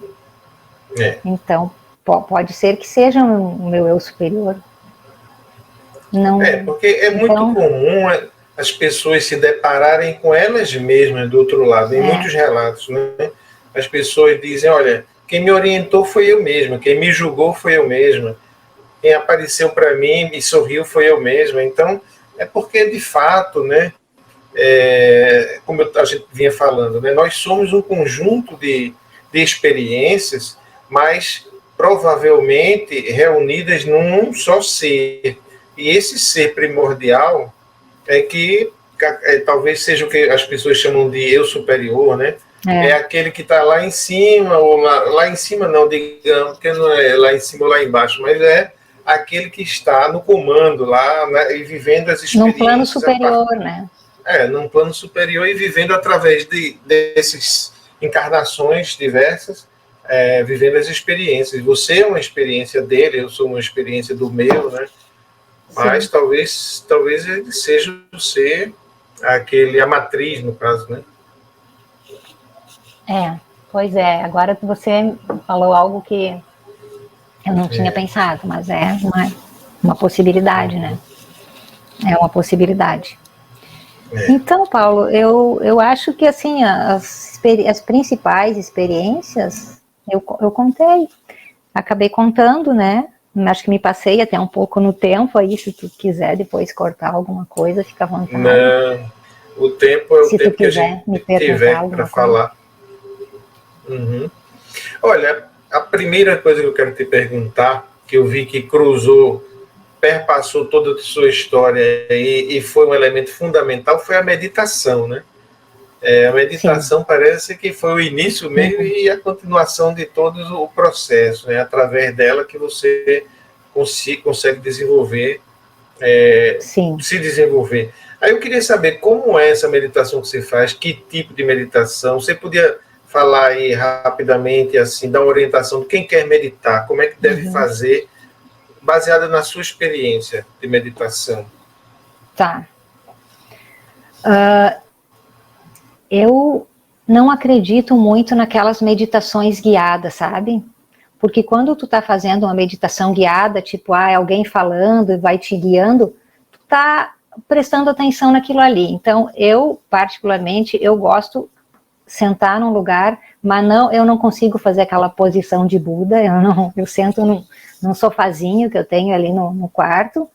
Então, pode ser que seja o meu eu superior. Não, porque é muito comum as pessoas se depararem com elas mesmas do outro lado, em muitos relatos, né? As pessoas dizem, olha, quem me orientou foi eu mesma, quem me julgou foi eu mesma, quem apareceu para mim e sorriu foi eu mesma. Então, é porque, de fato, né, como a gente vinha falando, né, nós somos um conjunto de experiências, mas provavelmente reunidas num só ser. E esse ser primordial é que talvez seja o que as pessoas chamam de eu superior, né? É aquele que está lá em cima, ou lá em cima não, digamos, porque não é lá em cima ou lá embaixo, mas é aquele que está no comando lá, né, e vivendo as experiências. Num plano superior, né? Num plano superior e vivendo através desses encarnações diversas, vivendo as experiências. Você é uma experiência dele, eu sou uma experiência do meu, né? Mas talvez ele seja o ser, a matriz, no caso, né? Pois é. Agora que você falou algo que eu não tinha pensado, mas é uma possibilidade, né? É uma possibilidade. Então, Paulo, eu acho que assim as principais experiências eu contei, acabei contando, né? Acho que me passei até um pouco no tempo aí, se tu quiser depois cortar alguma coisa, fica à vontade. Não, o tempo é o tempo que a gente tiver para falar. Olha, a primeira coisa que eu quero te perguntar, que eu vi que perpassou toda a sua história e foi um elemento fundamental, foi a meditação, né? A meditação parece que foi o início, o meio e a continuação de todo o processo, né? Através dela que você consegue desenvolver, se desenvolver. Aí eu queria saber como é essa meditação que você faz, que tipo de meditação, você podia falar aí rapidamente, assim, dar uma orientação de quem quer meditar, como é que deve fazer, baseada na sua experiência de meditação. Tá. Eu não acredito muito naquelas meditações guiadas, sabe? Porque quando tu tá fazendo uma meditação guiada, tipo, é alguém falando e vai te guiando, tu tá prestando atenção naquilo ali. Então, eu, particularmente, eu gosto sentar num lugar, mas eu não consigo fazer aquela posição de Buda, eu sento num sofazinho que eu tenho ali no quarto,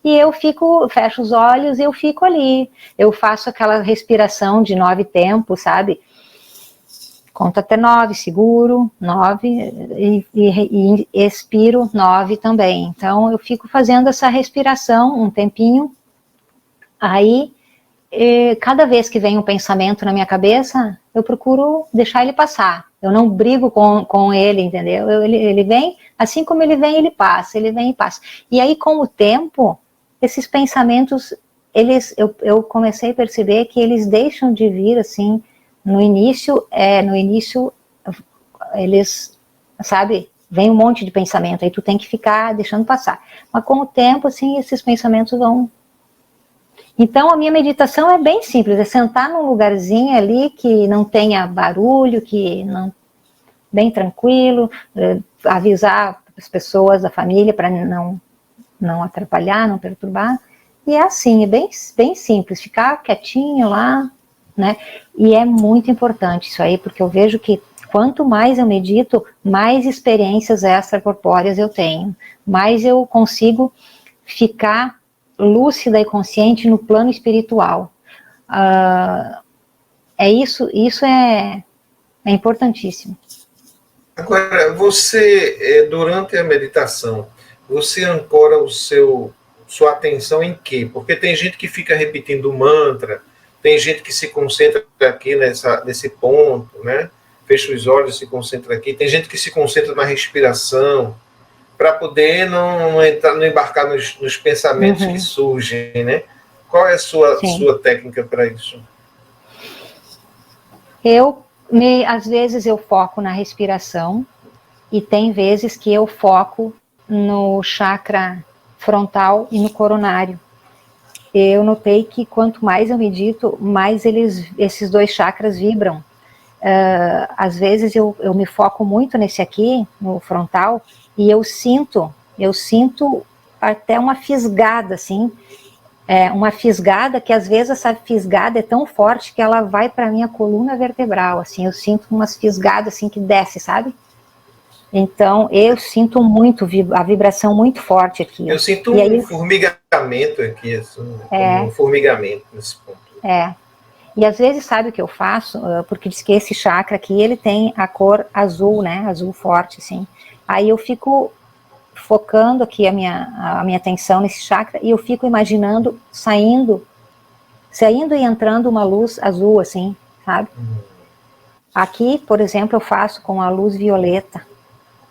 e eu fecho os olhos e eu fico ali. Eu faço aquela respiração de 9 tempos, sabe? Conto até 9, seguro, 9, e expiro 9 também. Então, eu fico fazendo essa respiração um tempinho, aí, cada vez que vem um pensamento na minha cabeça, eu procuro deixar ele passar. Eu não brigo com ele, entendeu? Ele vem, assim como ele vem, ele passa, ele vem e passa. E aí, com o tempo, esses pensamentos, eu comecei a perceber que eles deixam de vir, assim, no início, eles, sabe, vem um monte de pensamento, aí tu tem que ficar deixando passar. Mas com o tempo, assim, esses pensamentos vão... Então, a minha meditação é bem simples, é sentar num lugarzinho ali que não tenha barulho, bem tranquilo, avisar as pessoas da família para não atrapalhar, não perturbar. E é assim, é bem simples, ficar quietinho lá, né? E é muito importante isso aí, porque eu vejo que quanto mais eu medito, mais experiências extracorpóreas eu tenho, mais eu consigo ficar lúcida e consciente no plano espiritual. Isso é importantíssimo. Agora, você, durante a meditação, você ancora sua atenção em quê? Porque tem gente que fica repetindo o mantra, tem gente que se concentra aqui nesse ponto, né? Fecha os olhos, se concentra aqui. Tem gente que se concentra na respiração, para poder não embarcar nos pensamentos que surgem, né? Qual é a sua técnica para isso? Às vezes eu foco na respiração, e tem vezes que eu foco no chakra frontal e no coronário. Eu notei que quanto mais eu medito, mais esses dois chakras vibram. Às vezes eu me foco muito nesse aqui, no frontal, e eu sinto até uma fisgada, assim, uma fisgada que às vezes essa fisgada é tão forte que ela vai para a minha coluna vertebral, assim, eu sinto umas fisgadas assim que desce, sabe? Então, eu sinto muito a vibração muito forte aqui. Eu sinto um formigamento aqui, assim, um formigamento nesse ponto. E às vezes, sabe o que eu faço? Porque diz que esse chakra aqui, ele tem a cor azul, né? Azul forte, assim. Aí eu fico focando aqui a minha atenção nesse chakra e eu fico imaginando saindo e entrando uma luz azul, assim, sabe? Aqui, por exemplo, eu faço com a luz violeta,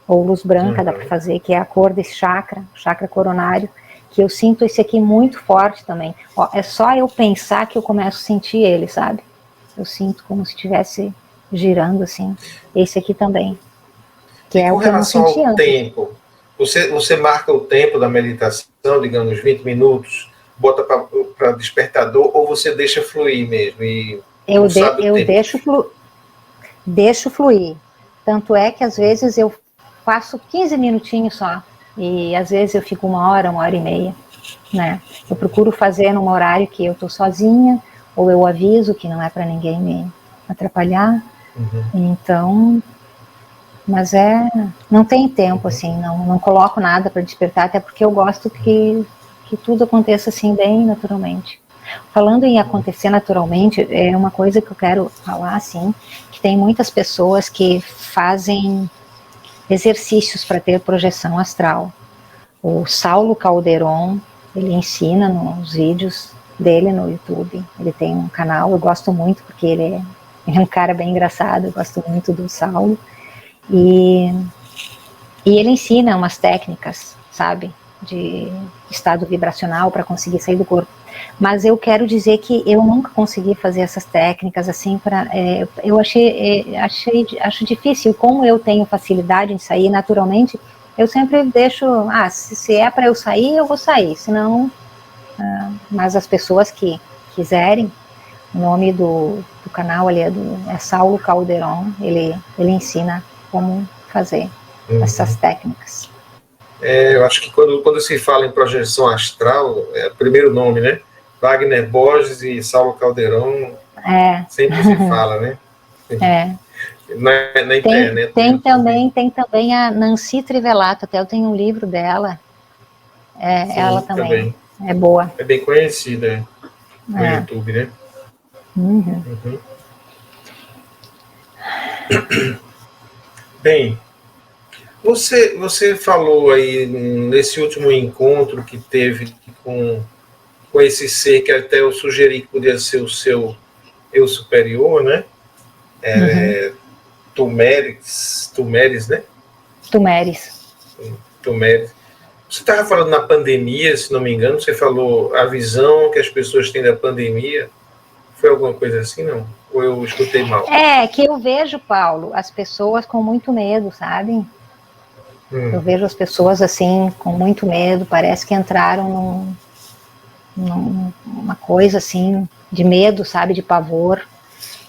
ou luz branca, dá para fazer, que é a cor desse chakra, chakra coronário, que eu sinto esse aqui muito forte também. Ó, é só eu pensar que eu começo a sentir ele, sabe? Eu sinto como se estivesse girando, assim. Esse aqui também. Que é o que eu não senti antes. Tempo, você marca o tempo da meditação, digamos, 20 minutos, bota para despertador, ou você deixa fluir mesmo? Eu deixo fluir. Tanto é que às vezes eu faço 15 minutinhos só, e às vezes eu fico uma hora e meia, né? Eu procuro fazer num horário que eu tô sozinha, ou eu aviso que não é para ninguém me atrapalhar. Então, mas não tem tempo, assim, não coloco nada para despertar, até porque eu gosto que tudo aconteça assim bem naturalmente. Falando em acontecer naturalmente, é uma coisa que eu quero falar, assim, que tem muitas pessoas que fazem exercícios para ter projeção astral. O Saulo Calderon, ele ensina nos vídeos dele no YouTube, ele tem um canal, eu gosto muito porque ele é um cara bem engraçado, eu gosto muito do Saulo, e ele ensina umas técnicas, sabe, de estado vibracional para conseguir sair do corpo. Mas eu quero dizer que eu nunca consegui fazer essas técnicas assim eu acho difícil. Como eu tenho facilidade em sair naturalmente, eu sempre deixo, se é para eu sair, eu vou sair, senão, mas as pessoas que quiserem, o nome do canal ali é Saulo Calderon, ele ensina como fazer essas técnicas. Eu acho que quando se fala em projeção astral, é o primeiro nome, né? Wagner Borges e Saulo Calderon, sempre se fala, né? Na internet. Tem também a Nancy Trivelato, até eu tenho um livro dela. Sim, ela também é boa. É bem conhecida no YouTube, né? Bem, você falou aí nesse último encontro que teve com esse ser que até eu sugeri que podia ser o seu eu superior, né? Tumeres, né? Tumeres. Você estava falando na pandemia, se não me engano, você falou a visão que as pessoas têm da pandemia. Foi alguma coisa assim, não? Ou eu escutei mal? Que eu vejo, Paulo, as pessoas com muito medo, sabe? Eu vejo as pessoas assim, com muito medo, parece que entraram numa coisa assim, de medo, sabe, de pavor.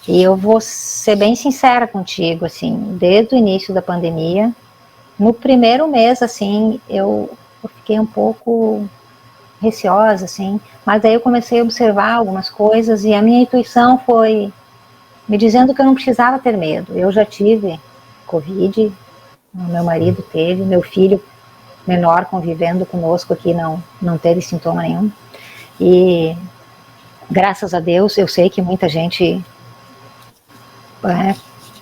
E eu vou ser bem sincera contigo, assim, desde o início da pandemia, no primeiro mês, assim, eu fiquei um pouco receosa, assim, mas aí eu comecei a observar algumas coisas e a minha intuição foi me dizendo que eu não precisava ter medo. Eu já tive Covid, meu marido teve, meu filho menor convivendo conosco aqui não teve sintoma nenhum. E graças a Deus, eu sei que muita gente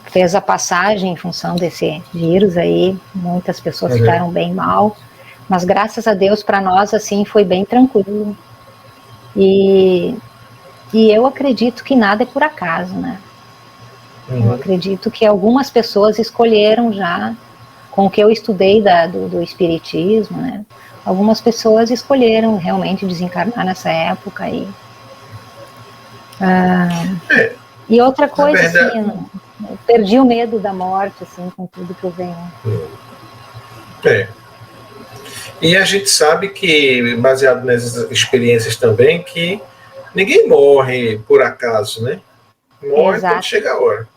fez a passagem em função desse vírus aí, muitas pessoas ficaram bem mal, mas graças a Deus para nós assim foi bem tranquilo. E eu acredito que nada é por acaso, né? Eu acredito que algumas pessoas escolheram já, com o que eu estudei do espiritismo, né? Algumas pessoas escolheram realmente desencarnar nessa época aí. E outra coisa, assim, eu perdi o medo da morte, assim, com tudo que eu venho. E a gente sabe que, baseado nessas experiências também, que ninguém morre por acaso, né? Morre quando chega a hora.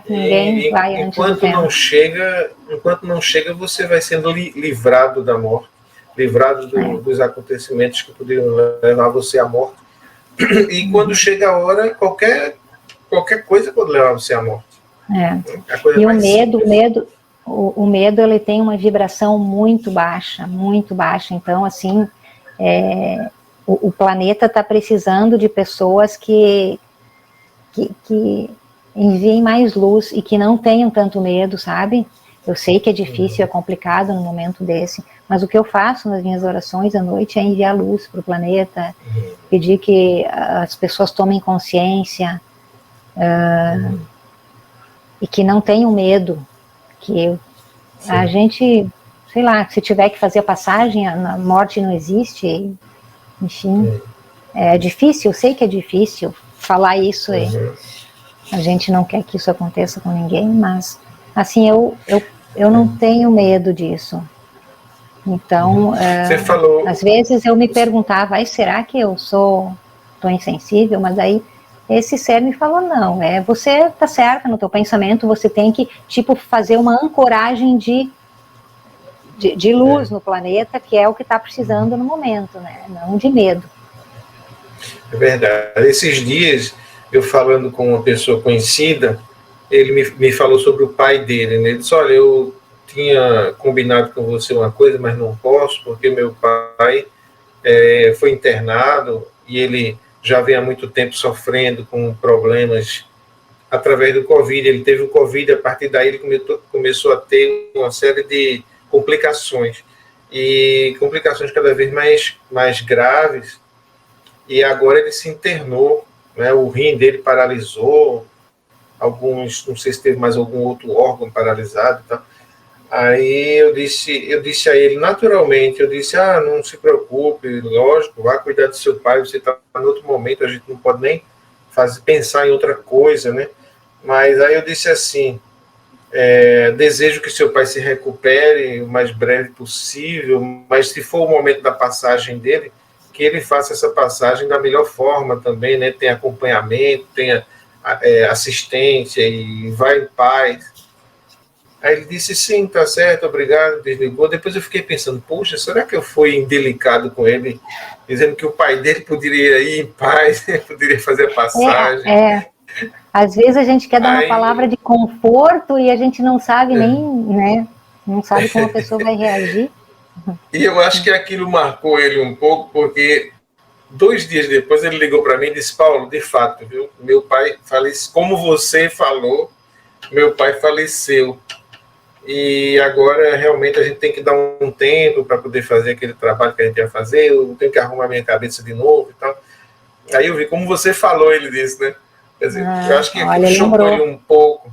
Ninguém vai antes do tempo. Enquanto não chega, você vai sendo livrado da morte, livrado dos acontecimentos que poderiam levar você à morte. E quando chega a hora, qualquer coisa pode levar você à morte. E o medo ele tem uma vibração muito baixa, então assim, o planeta está precisando de pessoas que enviem mais luz e que não tenham tanto medo, sabe? Eu sei que é difícil, é complicado no momento desse, mas o que eu faço nas minhas orações à noite é enviar luz para o planeta, pedir que as pessoas tomem consciência e que não tenham medo, que a gente, sei lá, se tiver que fazer a passagem, a morte não existe, enfim, é difícil, eu sei que é difícil falar isso, a gente não quer que isso aconteça com ninguém, mas assim, eu não tenho medo disso. Então, às vezes eu me perguntava, será que eu tô insensível? Mas aí esse ser me falou, não, você tá certa no teu pensamento, você tem que, tipo, fazer uma ancoragem de luz no planeta, que é o que está precisando no momento, né? Não de medo. É verdade. Esses dias, eu falando com uma pessoa conhecida, ele me falou sobre o pai dele, né? Ele disse, olha, eu tinha combinado com você uma coisa, mas não posso, porque meu pai foi internado e ele já vem há muito tempo sofrendo com problemas através do Covid. Ele teve o Covid, a partir daí ele começou a ter uma série de complicações, e complicações cada vez mais graves, e agora ele se internou, né? O rim dele paralisou, não sei se teve mais algum outro órgão paralisado e tal. Aí eu disse a ele, naturalmente, não se preocupe, lógico, vá cuidar do seu pai, você está em outro momento, a gente não pode nem pensar em outra coisa, né? Mas aí eu disse assim, desejo que seu pai se recupere o mais breve possível, mas se for o momento da passagem dele, que ele faça essa passagem da melhor forma também, né? Tenha acompanhamento, tenha assistência e vá em paz. Aí ele disse, sim, tá certo, obrigado, desligou. Depois eu fiquei pensando, poxa, será que eu fui indelicado com ele, dizendo que o pai dele poderia ir em paz, poderia fazer a passagem? Às vezes a gente quer dar uma palavra de conforto e a gente não sabe nem, né, não sabe como a pessoa vai reagir. E eu acho que aquilo marcou ele um pouco, porque 2 dias depois ele ligou para mim e disse, Paulo, de fato, viu, meu pai faleceu, como você falou, meu pai faleceu. E agora realmente a gente tem que dar um tempo para poder fazer aquele trabalho que a gente ia fazer, eu tenho que arrumar minha cabeça de novo e tal. Aí eu vi, como você falou, ele disse, né? Quer dizer, eu acho que aquilo chocou ele um pouco.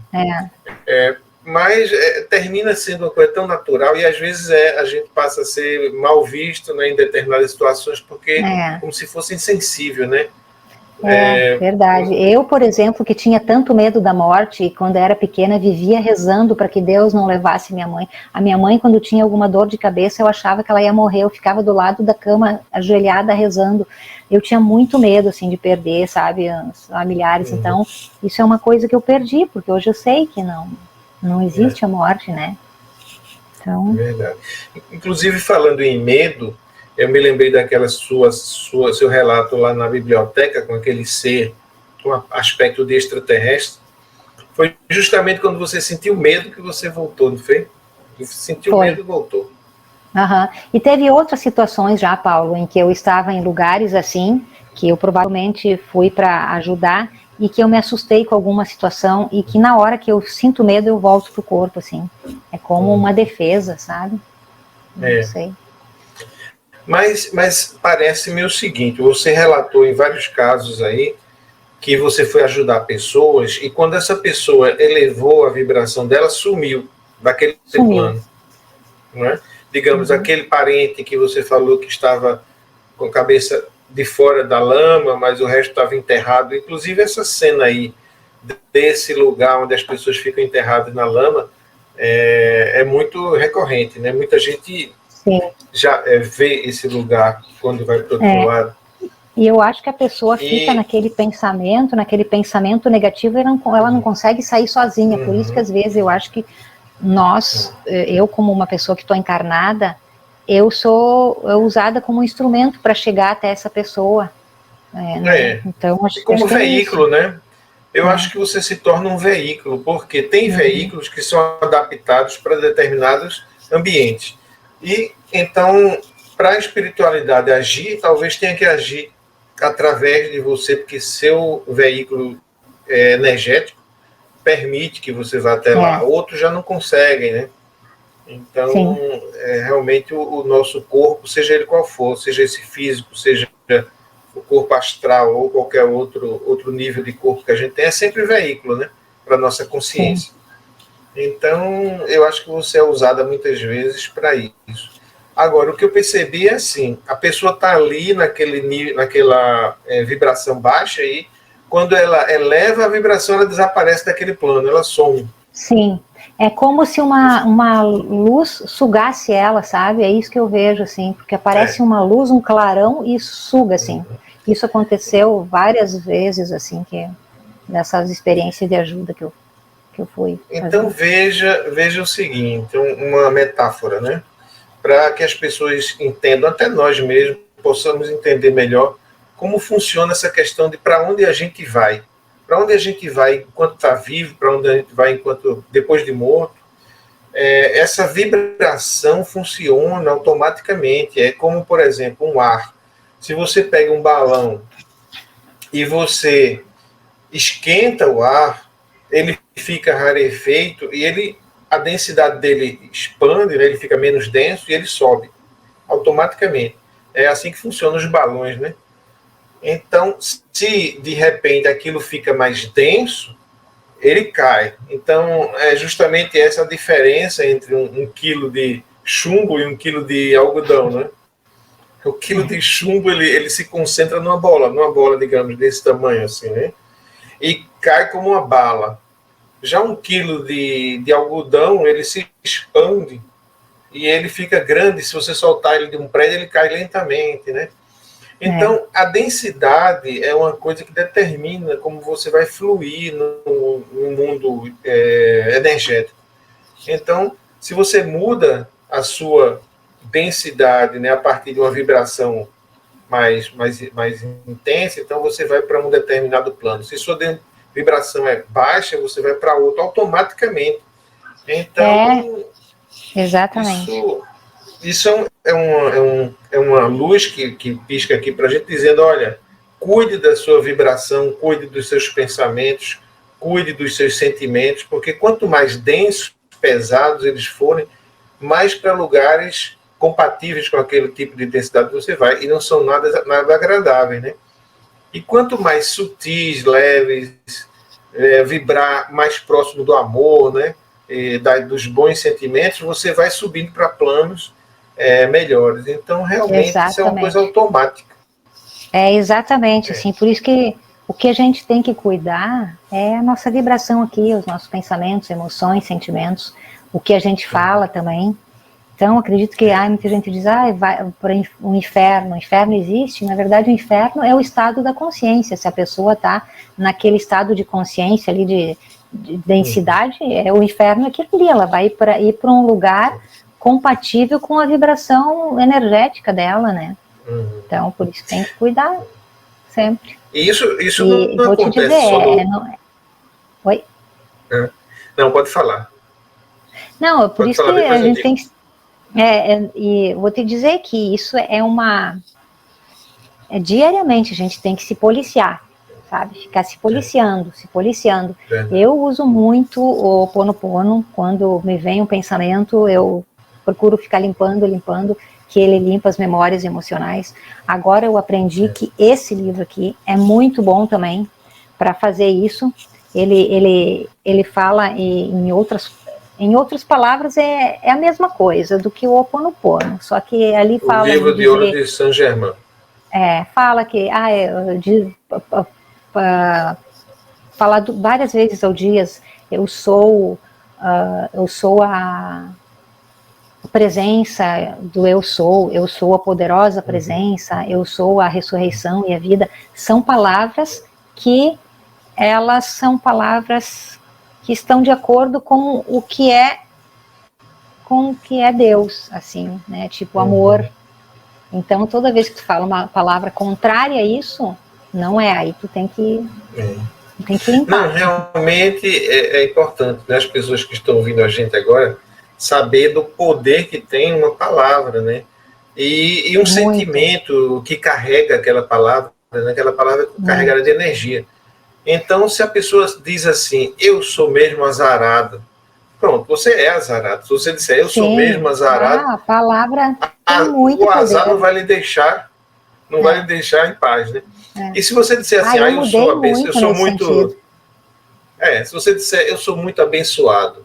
Mas termina sendo uma coisa tão natural, e às vezes a gente passa a ser mal visto, né, em determinadas situações, porque como se fosse insensível, né? Verdade. Eu, por exemplo, que tinha tanto medo da morte, e quando era pequena vivia rezando para que Deus não levasse minha mãe. A minha mãe, quando tinha alguma dor de cabeça, eu achava que ela ia morrer, eu ficava do lado da cama, ajoelhada, rezando. Eu tinha muito medo, assim, de perder, sabe, os familiares. Então, isso é uma coisa que eu perdi, porque hoje eu sei que não existe a morte, né? Então... Verdade. Inclusive, falando em medo, Eu me lembrei daquela seu relato lá na biblioteca, com aquele ser com aspecto de extraterrestre. Foi justamente quando você sentiu medo que você voltou, não foi? Sentiu medo e voltou. Uhum. E teve outras situações já, Paulo, em que eu estava em lugares assim, que eu provavelmente fui para ajudar e que eu me assustei com alguma situação e que na hora que eu sinto medo eu volto pro corpo, assim. É como uma defesa, sabe? Não sei. Mas parece-me o seguinte, você relatou em vários casos aí que você foi ajudar pessoas e quando essa pessoa elevou a vibração dela, sumiu daquele plano. Não é? Digamos, aquele parente que você falou que estava com a cabeça de fora da lama, mas o resto estava enterrado. Inclusive essa cena aí, desse lugar onde as pessoas ficam enterradas na lama, é muito recorrente, né? Muita gente já vê esse lugar quando vai para o outro lado. E eu acho que a pessoa fica naquele pensamento negativo, e ela não consegue sair sozinha. Por isso que às vezes eu acho que eu como uma pessoa que estou encarnada, eu sou usada como um instrumento para chegar até essa pessoa. Então, e como veículo, né? Eu acho que você se torna um veículo, porque tem veículos que são adaptados para determinados ambientes. E então, para a espiritualidade agir, talvez tenha que agir através de você, porque seu veículo energético permite que você vá até lá. Outros já não conseguem, né? Então, realmente o nosso corpo, seja ele qual for, seja esse físico, seja o corpo astral ou qualquer outro nível de corpo que a gente tem, é sempre veículo, né? Para a nossa consciência. Então, eu acho que você é usada muitas vezes para isso. Agora, o que eu percebi é assim, a pessoa está ali naquela vibração baixa e quando ela eleva a vibração, ela desaparece daquele plano, ela some. Sim, é como se uma luz sugasse ela, sabe? É isso que eu vejo, assim, porque aparece uma luz, um clarão e suga, assim. Isso aconteceu várias vezes, assim, nessas experiências de ajuda que eu fui fazer. Então veja o seguinte, uma metáfora, né? Para que as pessoas entendam, até nós mesmos possamos entender melhor como funciona essa questão de para onde a gente vai. Para onde a gente vai enquanto está vivo, para onde a gente vai depois de morto. Essa vibração funciona automaticamente. É como, por exemplo, um ar. Se você pega um balão e você esquenta o ar, ele fica rarefeito e a densidade dele expande, né? Ele fica menos denso e ele sobe automaticamente. É assim que funcionam os balões, né? Então, se de repente aquilo fica mais denso, ele cai. Então, é justamente essa a diferença entre um quilo de chumbo e um quilo de algodão, né? O quilo de chumbo, ele se concentra numa bola, digamos, desse tamanho assim, né? E cai como uma bala. Já um quilo de algodão, ele se expande e ele fica grande. Se você soltar ele de um prédio, ele cai lentamente, né? Então, a densidade é uma coisa que determina como você vai fluir no mundo energético. Então, se você muda a sua densidade, né, a partir de uma vibração mais intensa, então você vai para um determinado plano. Se sua vibração é baixa, você vai para outro automaticamente. Então, exatamente. Isso é uma luz que pisca aqui para a gente, dizendo, olha, cuide da sua vibração, cuide dos seus pensamentos, cuide dos seus sentimentos, porque quanto mais densos, pesados eles forem, mais para lugares compatíveis com aquele tipo de densidade você vai, e não são nada agradáveis, né? E quanto mais sutis, leves, vibrar mais próximo do amor, né? Dos bons sentimentos, você vai subindo para planos melhores. Então, realmente, isso é uma coisa automática. Exatamente, assim, por isso que o que a gente tem que cuidar é a nossa vibração aqui, os nossos pensamentos, emoções, sentimentos, o que a gente fala também. Então, acredito que muita gente diz, vai para o inferno. O inferno existe, na verdade o inferno é o estado da consciência. Se a pessoa está naquele estado de consciência ali, de densidade, o inferno é aquilo ali, ela vai ir para um lugar compatível com a vibração energética dela, né? Então, por isso tem que cuidar sempre. E isso E não vou te acontece dizer, só no... Oi? Não, pode falar. Não, por Pode isso que falar, depois a gente tem que... e vou te dizer que isso diariamente a gente tem que se policiar, sabe? Ficar se policiando, se policiando. Eu uso muito o Ho'oponopono. Quando me vem um pensamento, eu procuro ficar limpando, que ele limpa as memórias emocionais. Agora eu aprendi que esse livro aqui é muito bom também para fazer isso. Ele fala em outras palavras, é a mesma coisa do que o Ho'oponopono, só que ali fala... O livro de ouro de Saint Germain. Fala que falar várias vezes ao dia, eu sou a presença do eu sou a poderosa presença, eu sou a ressurreição e a vida. São palavras que elas são palavras que estão de acordo com o que é Deus, assim, né? Tipo amor. Então, toda vez que tu fala uma palavra contrária a isso, não é, aí tu tem que limpar. Não, realmente é importante, né, as pessoas que estão ouvindo a gente agora saber do poder que tem uma palavra, né? E um sentimento que carrega aquela palavra, né? Aquela palavra carregada de energia. Então, se a pessoa diz assim, eu sou mesmo azarado, pronto, você é azarado. Se você disser, eu sou mesmo azarado, a palavra tem muito o azar poder. não vai lhe deixar, vai lhe deixar em paz, né? E se você disser assim, eu sou abençoado, eu sou muito... se você disser, eu sou muito abençoado,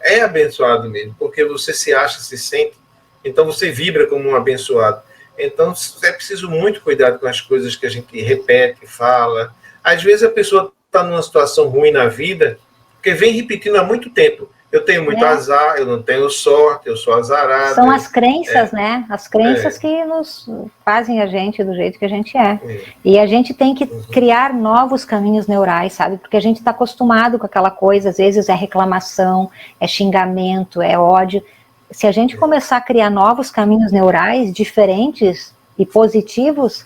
é abençoado mesmo, porque você se acha, se sente, então você vibra como um abençoado. Então é preciso muito cuidado com as coisas que a gente repete, fala. Às vezes a pessoa está numa situação ruim na vida, porque vem repetindo há muito tempo. Eu tenho muito azar, eu não tenho sorte, eu sou azarado. São as crenças, né? As crenças que nos fazem a gente do jeito que a gente é. E a gente tem que criar novos caminhos neurais, sabe? Porque a gente está acostumado com aquela coisa, às vezes é reclamação, é xingamento, é ódio. Se a gente começar a criar novos caminhos neurais diferentes e positivos,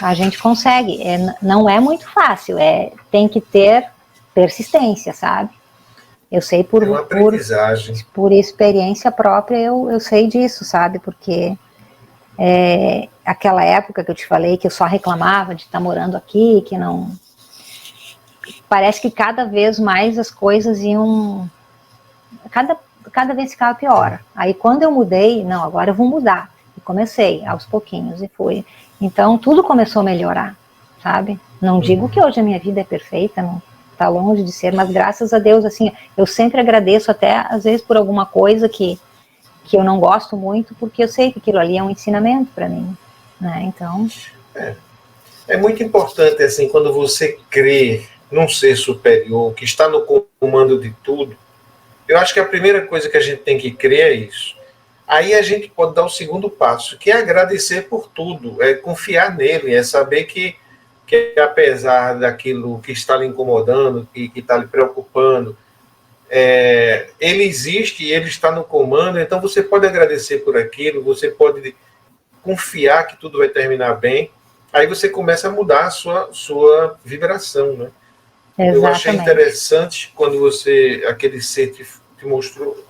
a gente consegue. Não é muito fácil, tem que ter persistência, sabe? Eu sei por experiência própria, eu sei disso, sabe? Porque aquela época que eu te falei, que eu só reclamava de estar morando aqui, que não... Parece que cada vez mais as coisas iam... Cada vez ficava pior. Aí quando eu mudei, não, agora eu vou mudar. E comecei, aos pouquinhos, e fui. Então tudo começou a melhorar, sabe? Não digo que hoje a minha vida é perfeita, não. Tá longe de ser, mas graças a Deus, assim, eu sempre agradeço até, às vezes, por alguma coisa que eu não gosto muito, porque eu sei que aquilo ali é um ensinamento para mim, né, então... É muito importante, assim, quando você crê num ser superior, que está no comando de tudo, eu acho que a primeira coisa que a gente tem que crer é isso. Aí a gente pode dar o segundo passo, que é agradecer por tudo, é confiar nele, é saber que apesar daquilo que está lhe incomodando, que está lhe preocupando, ele existe e ele está no comando, então você pode agradecer por aquilo, você pode confiar que tudo vai terminar bem, aí você começa a mudar a sua vibração, né? Exatamente. Eu achei interessante quando aquele ser te mostrou,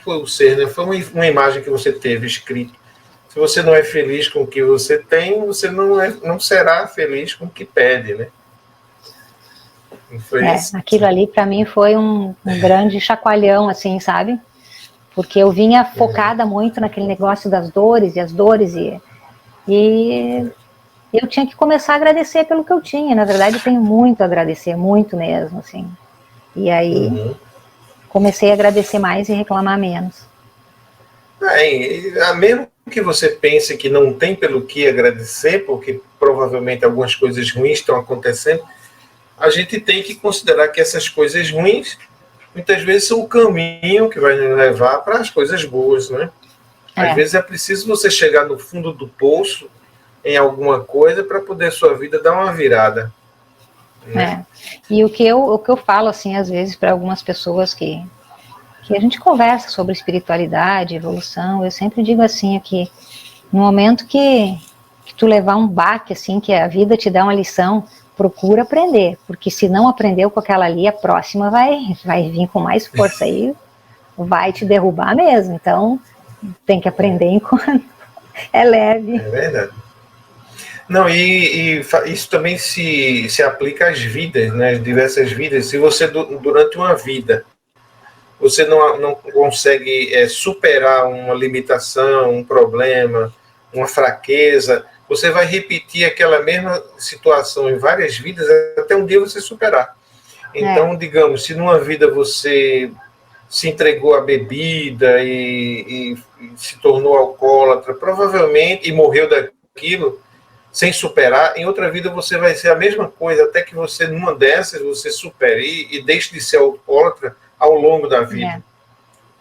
foi o ser, né? Foi uma imagem que você teve escrito. Se você não é feliz com o que você tem, você não será feliz com o que pede, né? Aquilo ali para mim foi um grande chacoalhão, assim, sabe? Porque eu vinha focada muito naquele negócio das dores, e eu tinha que começar a agradecer pelo que eu tinha. Na verdade, eu tenho muito a agradecer, muito mesmo, assim. E aí comecei a agradecer mais e reclamar menos. Mesmo que você pense que não tem pelo que agradecer, porque provavelmente algumas coisas ruins estão acontecendo, a gente tem que considerar que essas coisas ruins muitas vezes são o caminho que vai nos levar para as coisas boas, né? Às vezes é preciso você chegar no fundo do poço em alguma coisa para poder sua vida dar uma virada, né? E o que eu falo, assim, às vezes para algumas pessoas que que a gente conversa sobre espiritualidade, evolução. Eu sempre digo assim, que no momento que tu levar um baque, assim, que a vida te dá uma lição, procura aprender, porque se não aprendeu com aquela ali, a próxima vai vir com mais força aí, vai te derrubar mesmo. Então, tem que aprender enquanto é leve. É verdade. Não, isso também se aplica às vidas, né? Às diversas vidas. Se você, durante uma vida, você não consegue superar uma limitação, um problema, uma fraqueza, você vai repetir aquela mesma situação em várias vidas até um dia você superar. Então, digamos, se numa vida você se entregou à bebida e se tornou alcoólatra, provavelmente, e morreu daquilo, sem superar, em outra vida você vai ser a mesma coisa, até que você, numa dessas, você supere e deixe de ser alcoólatra ao longo da vida.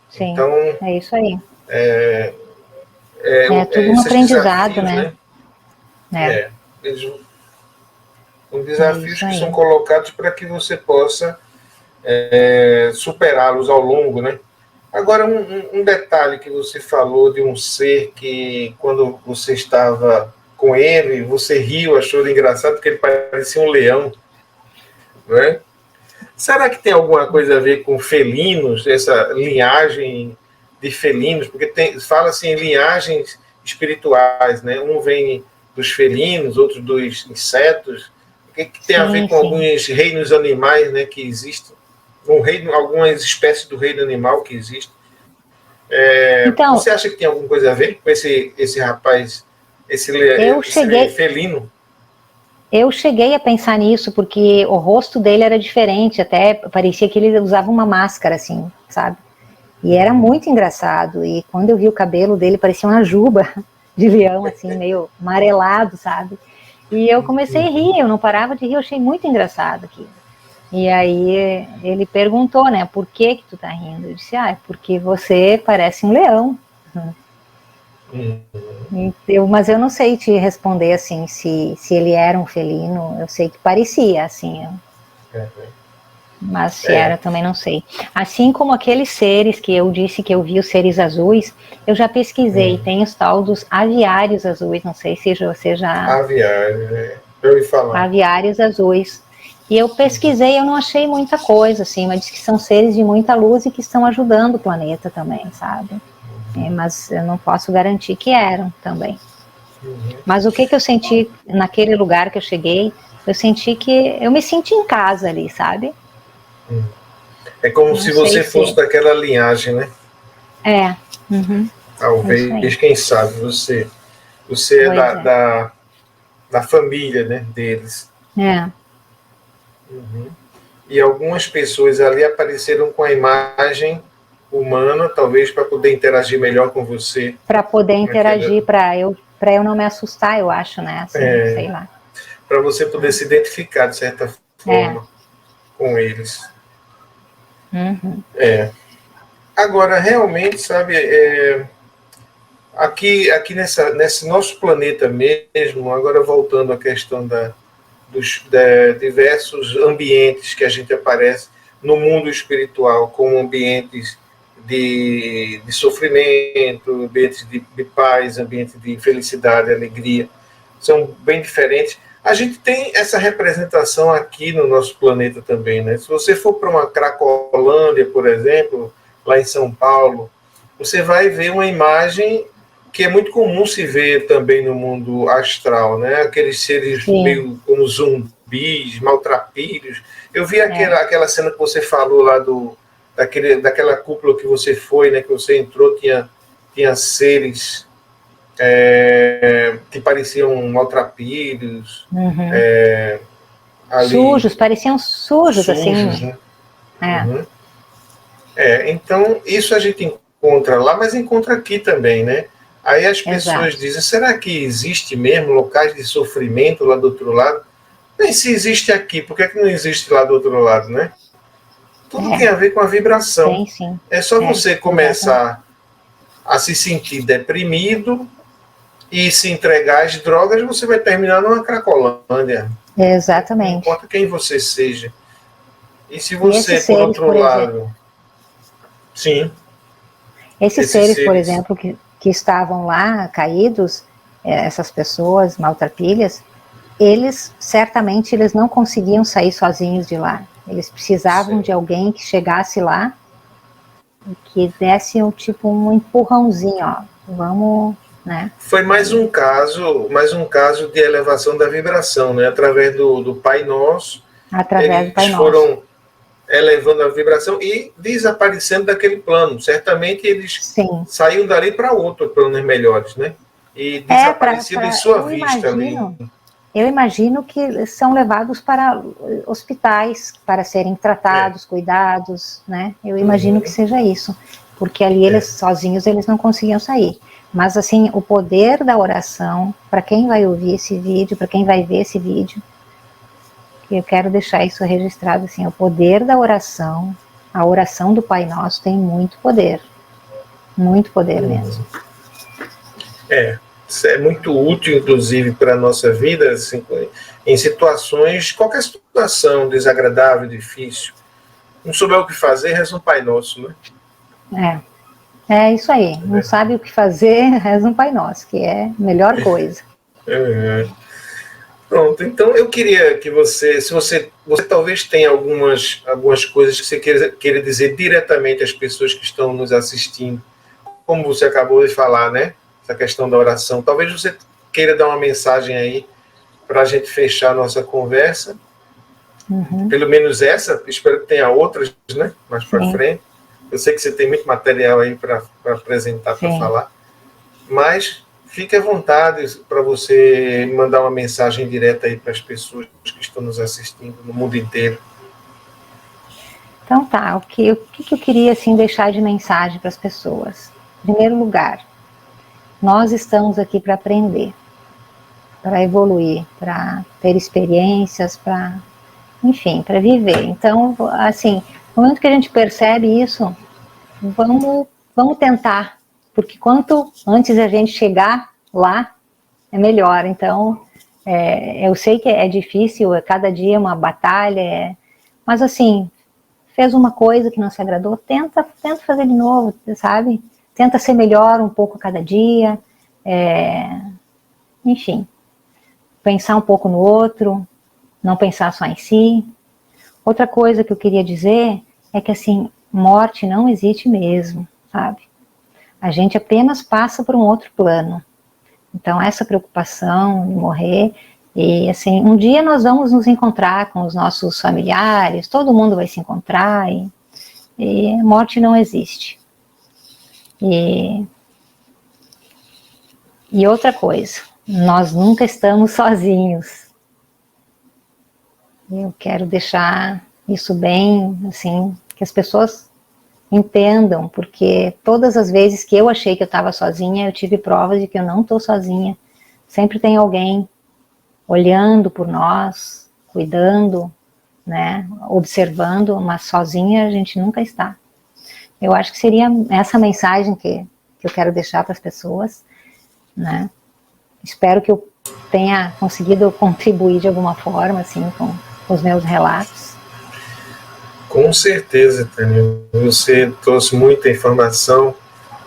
Sim, então, é isso aí. É tudo um aprendizado, né? São desafios que são colocados para que você possa superá-los ao longo, né? Agora, um detalhe que você falou de um ser que, quando você estava com ele, você riu, achou ele engraçado, porque ele parecia um leão, não é? Será que tem alguma coisa a ver com felinos, essa linhagem de felinos? Porque fala-se em linhagens espirituais, né? Um vem dos felinos, outro dos insetos. O que tem a ver com alguns reinos animais, né, que existem? Algumas espécies do reino animal que existem. Então, você acha que tem alguma coisa a ver com esse rapaz, esse felino? Eu cheguei a pensar nisso, porque o rosto dele era diferente, até parecia que ele usava uma máscara, assim, sabe? E era muito engraçado, e quando eu vi o cabelo dele, parecia uma juba de leão, assim, meio amarelado, sabe? E eu comecei a rir, eu não parava de rir, eu achei muito engraçado aquilo. E aí ele perguntou, né, por que tu tá rindo? Eu disse, é porque você parece um leão. Mas eu não sei te responder assim, se ele era um felino. Eu sei que parecia, assim. Mas se era, também não sei. Assim como aqueles seres que eu disse que eu vi, os seres azuis, eu já pesquisei. Tem os tal dos aviários azuis, não sei se você já... Aviários, eu ouvi falar. Aviários azuis. E eu pesquisei, eu não achei muita coisa, assim, mas diz que são seres de muita luz e que estão ajudando o planeta também, sabe? Mas eu não posso garantir que eram também. Mas o que eu senti naquele lugar que eu cheguei, eu senti que eu me senti em casa ali, sabe? É como não se você fosse daquela linhagem, né? Talvez, quem sabe, você é da família, né, deles. E algumas pessoas ali apareceram com a imagem humana, talvez para poder interagir melhor com você. Para poder interagir, para eu não me assustar, eu acho, né? Assim, sei lá. Para você poder se identificar, de certa forma, com eles. Agora, realmente, sabe, aqui nesse nosso planeta mesmo, agora voltando à questão dos diversos ambientes que a gente aparece no mundo espiritual, como ambientes de sofrimento, ambientes de paz, ambientes de felicidade, alegria, são bem diferentes. A gente tem essa representação aqui no nosso planeta também, né? Se você for para uma Cracolândia, por exemplo, lá em São Paulo, você vai ver uma imagem que é muito comum se ver também no mundo astral, né? Aqueles seres meio como zumbis, maltrapilhos. Eu vi aquela cena que você falou lá daquela cúpula que você foi, né? Que você entrou, tinha seres que pareciam maltrapilhos. Sujos, pareciam sujos assim. Né? Então, isso a gente encontra lá, mas encontra aqui também, né? Aí as pessoas dizem, será que existe mesmo locais de sofrimento lá do outro lado? Nem se existe aqui, por que não existe lá do outro lado, né? Tudo tem a ver com a vibração. Sim. É só você começar a se sentir deprimido e se entregar às drogas, você vai terminar numa Cracolândia. Exatamente. Não importa quem você seja. E se você, por outro lado... Sim. Esses seres, por exemplo, que estavam lá caídos, essas pessoas maltrapilhas, eles certamente eles não conseguiam sair sozinhos de lá. Eles precisavam de alguém que chegasse lá e que desse um empurrãozinho, ó, vamos, né? Foi mais um caso de elevação da vibração, né? Através do Pai Nosso, Através do Pai eles Nosso. foram elevando a vibração e desaparecendo daquele plano. Certamente eles saíam dali para outro planos melhores, né? E desaparecido em sua vista ali. Eu imagino que são levados para hospitais para serem tratados, cuidados, né? Eu imagino que seja isso, porque ali eles sozinhos eles não conseguiam sair. Mas assim, o poder da oração, para quem vai ouvir esse vídeo, para quem vai ver esse vídeo, eu quero deixar isso registrado assim, o poder da oração, a oração do Pai Nosso tem muito poder mesmo. Isso é muito útil, inclusive, para a nossa vida, assim, em situações, qualquer situação desagradável, difícil. Não souber o que fazer, reza um Pai Nosso, né? É isso aí. Não sabe o que fazer, reza um Pai Nosso, que é a melhor coisa. Pronto, então eu queria que você, se você talvez tenha algumas coisas que você queira dizer diretamente às pessoas que estão nos assistindo, como você acabou de falar, né? Essa questão da oração. Talvez você queira dar uma mensagem aí para a gente fechar a nossa conversa. Pelo menos essa, espero que tenha outras, né? Mais para frente. Eu sei que você tem muito material aí para apresentar, para falar. Mas fique à vontade para você mandar uma mensagem direta aí para as pessoas que estão nos assistindo no mundo inteiro. Então tá, o que eu queria assim, deixar de mensagem para as pessoas? Em primeiro lugar, nós estamos aqui para aprender, para evoluir, para ter experiências, enfim, para viver. Então, assim, no momento que a gente percebe isso, vamos tentar, porque quanto antes a gente chegar lá, é melhor. Então, eu sei que é difícil, cada dia é uma batalha, mas assim, fez uma coisa que não se agradou, tenta fazer de novo, sabe? Tenta ser melhor um pouco a cada dia, enfim, pensar um pouco no outro, não pensar só em si. Outra coisa que eu queria dizer é que, assim, morte não existe mesmo, sabe? A gente apenas passa por um outro plano. Então, essa preocupação de morrer, e assim, um dia nós vamos nos encontrar com os nossos familiares, todo mundo vai se encontrar, e morte não existe. E outra coisa, nós nunca estamos sozinhos. Eu quero deixar isso bem, assim, que as pessoas entendam, porque todas as vezes que eu achei que eu estava sozinha, eu tive provas de que eu não estou sozinha. Sempre tem alguém olhando por nós, cuidando, né, observando, mas sozinha a gente nunca está. Eu acho que seria essa mensagem que eu quero deixar para as pessoas, né? Espero que eu tenha conseguido contribuir de alguma forma, assim, com os meus relatos. Com certeza, Tânia. Você trouxe muita informação,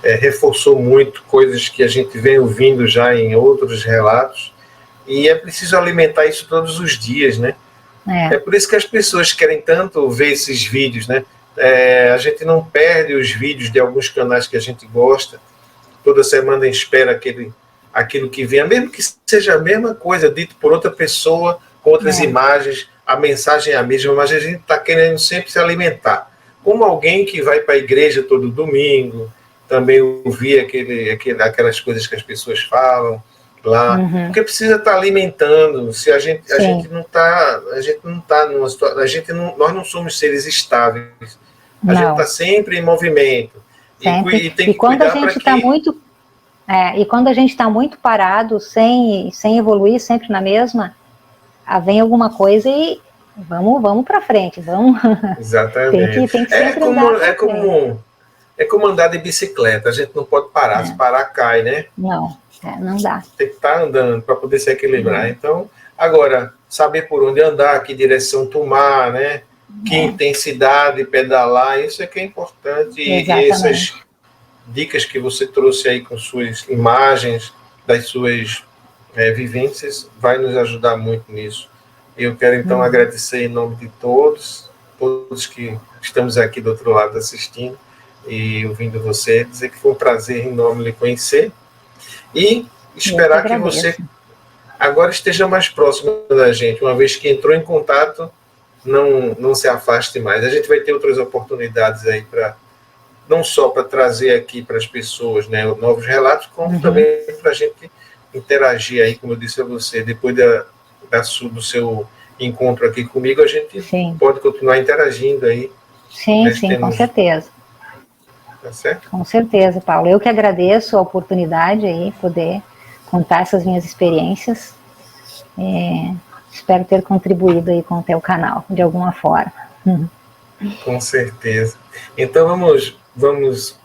reforçou muito coisas que a gente vem ouvindo já em outros relatos, e é preciso alimentar isso todos os dias, né? É por isso que as pessoas querem tanto ver esses vídeos, né? A gente não perde os vídeos de alguns canais que a gente gosta, toda semana espera aquilo que vem, mesmo que seja a mesma coisa, dito por outra pessoa, com outras imagens, a mensagem é a mesma, mas a gente está querendo sempre se alimentar. Como alguém que vai para a igreja todo domingo, também ouvir aquelas coisas que as pessoas falam lá, porque precisa estar alimentando. Se a gente não está numa situação, nós não somos seres estáveis. A gente está sempre em movimento. E tem que cuidar para que... E quando a gente está muito parado, sem evoluir, sempre na mesma, vem alguma coisa e vamos para frente, vamos. Exatamente. tem que sempre andar é como andar de bicicleta, a gente não pode parar, se parar cai, né? Não dá. Tem que estar andando para poder se equilibrar. Então, agora, saber por onde andar, que direção tomar, né? que intensidade pedalar, isso é que é importante. E essas dicas que você trouxe aí com suas imagens, das suas vivências, vai nos ajudar muito nisso. Eu quero, então, agradecer em nome de todos que estamos aqui do outro lado assistindo e ouvindo você, dizer que foi um prazer enorme lhe conhecer e esperar que você agora esteja mais próximo da gente, uma vez que entrou em contato, não se afaste mais. A gente vai ter outras oportunidades aí não só para trazer aqui para as pessoas, né, novos relatos, como também para a gente interagir aí, como eu disse a você, depois do seu encontro aqui comigo, a gente pode continuar interagindo aí. Sim, com certeza. Tá certo? Com certeza, Paulo. Eu que agradeço a oportunidade aí, poder contar essas minhas experiências. Espero ter contribuído aí com o teu canal, de alguma forma. Com certeza. Então vamos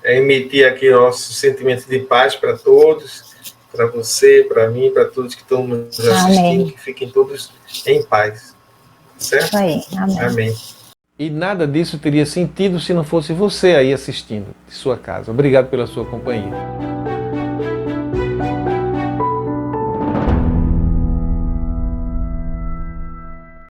emitir aqui nosso sentimento de paz para todos, para você, para mim, para todos que estão nos assistindo, que fiquem todos em paz. Certo? Isso aí. Amém. E nada disso teria sentido se não fosse você aí assistindo, de sua casa. Obrigado pela sua companhia.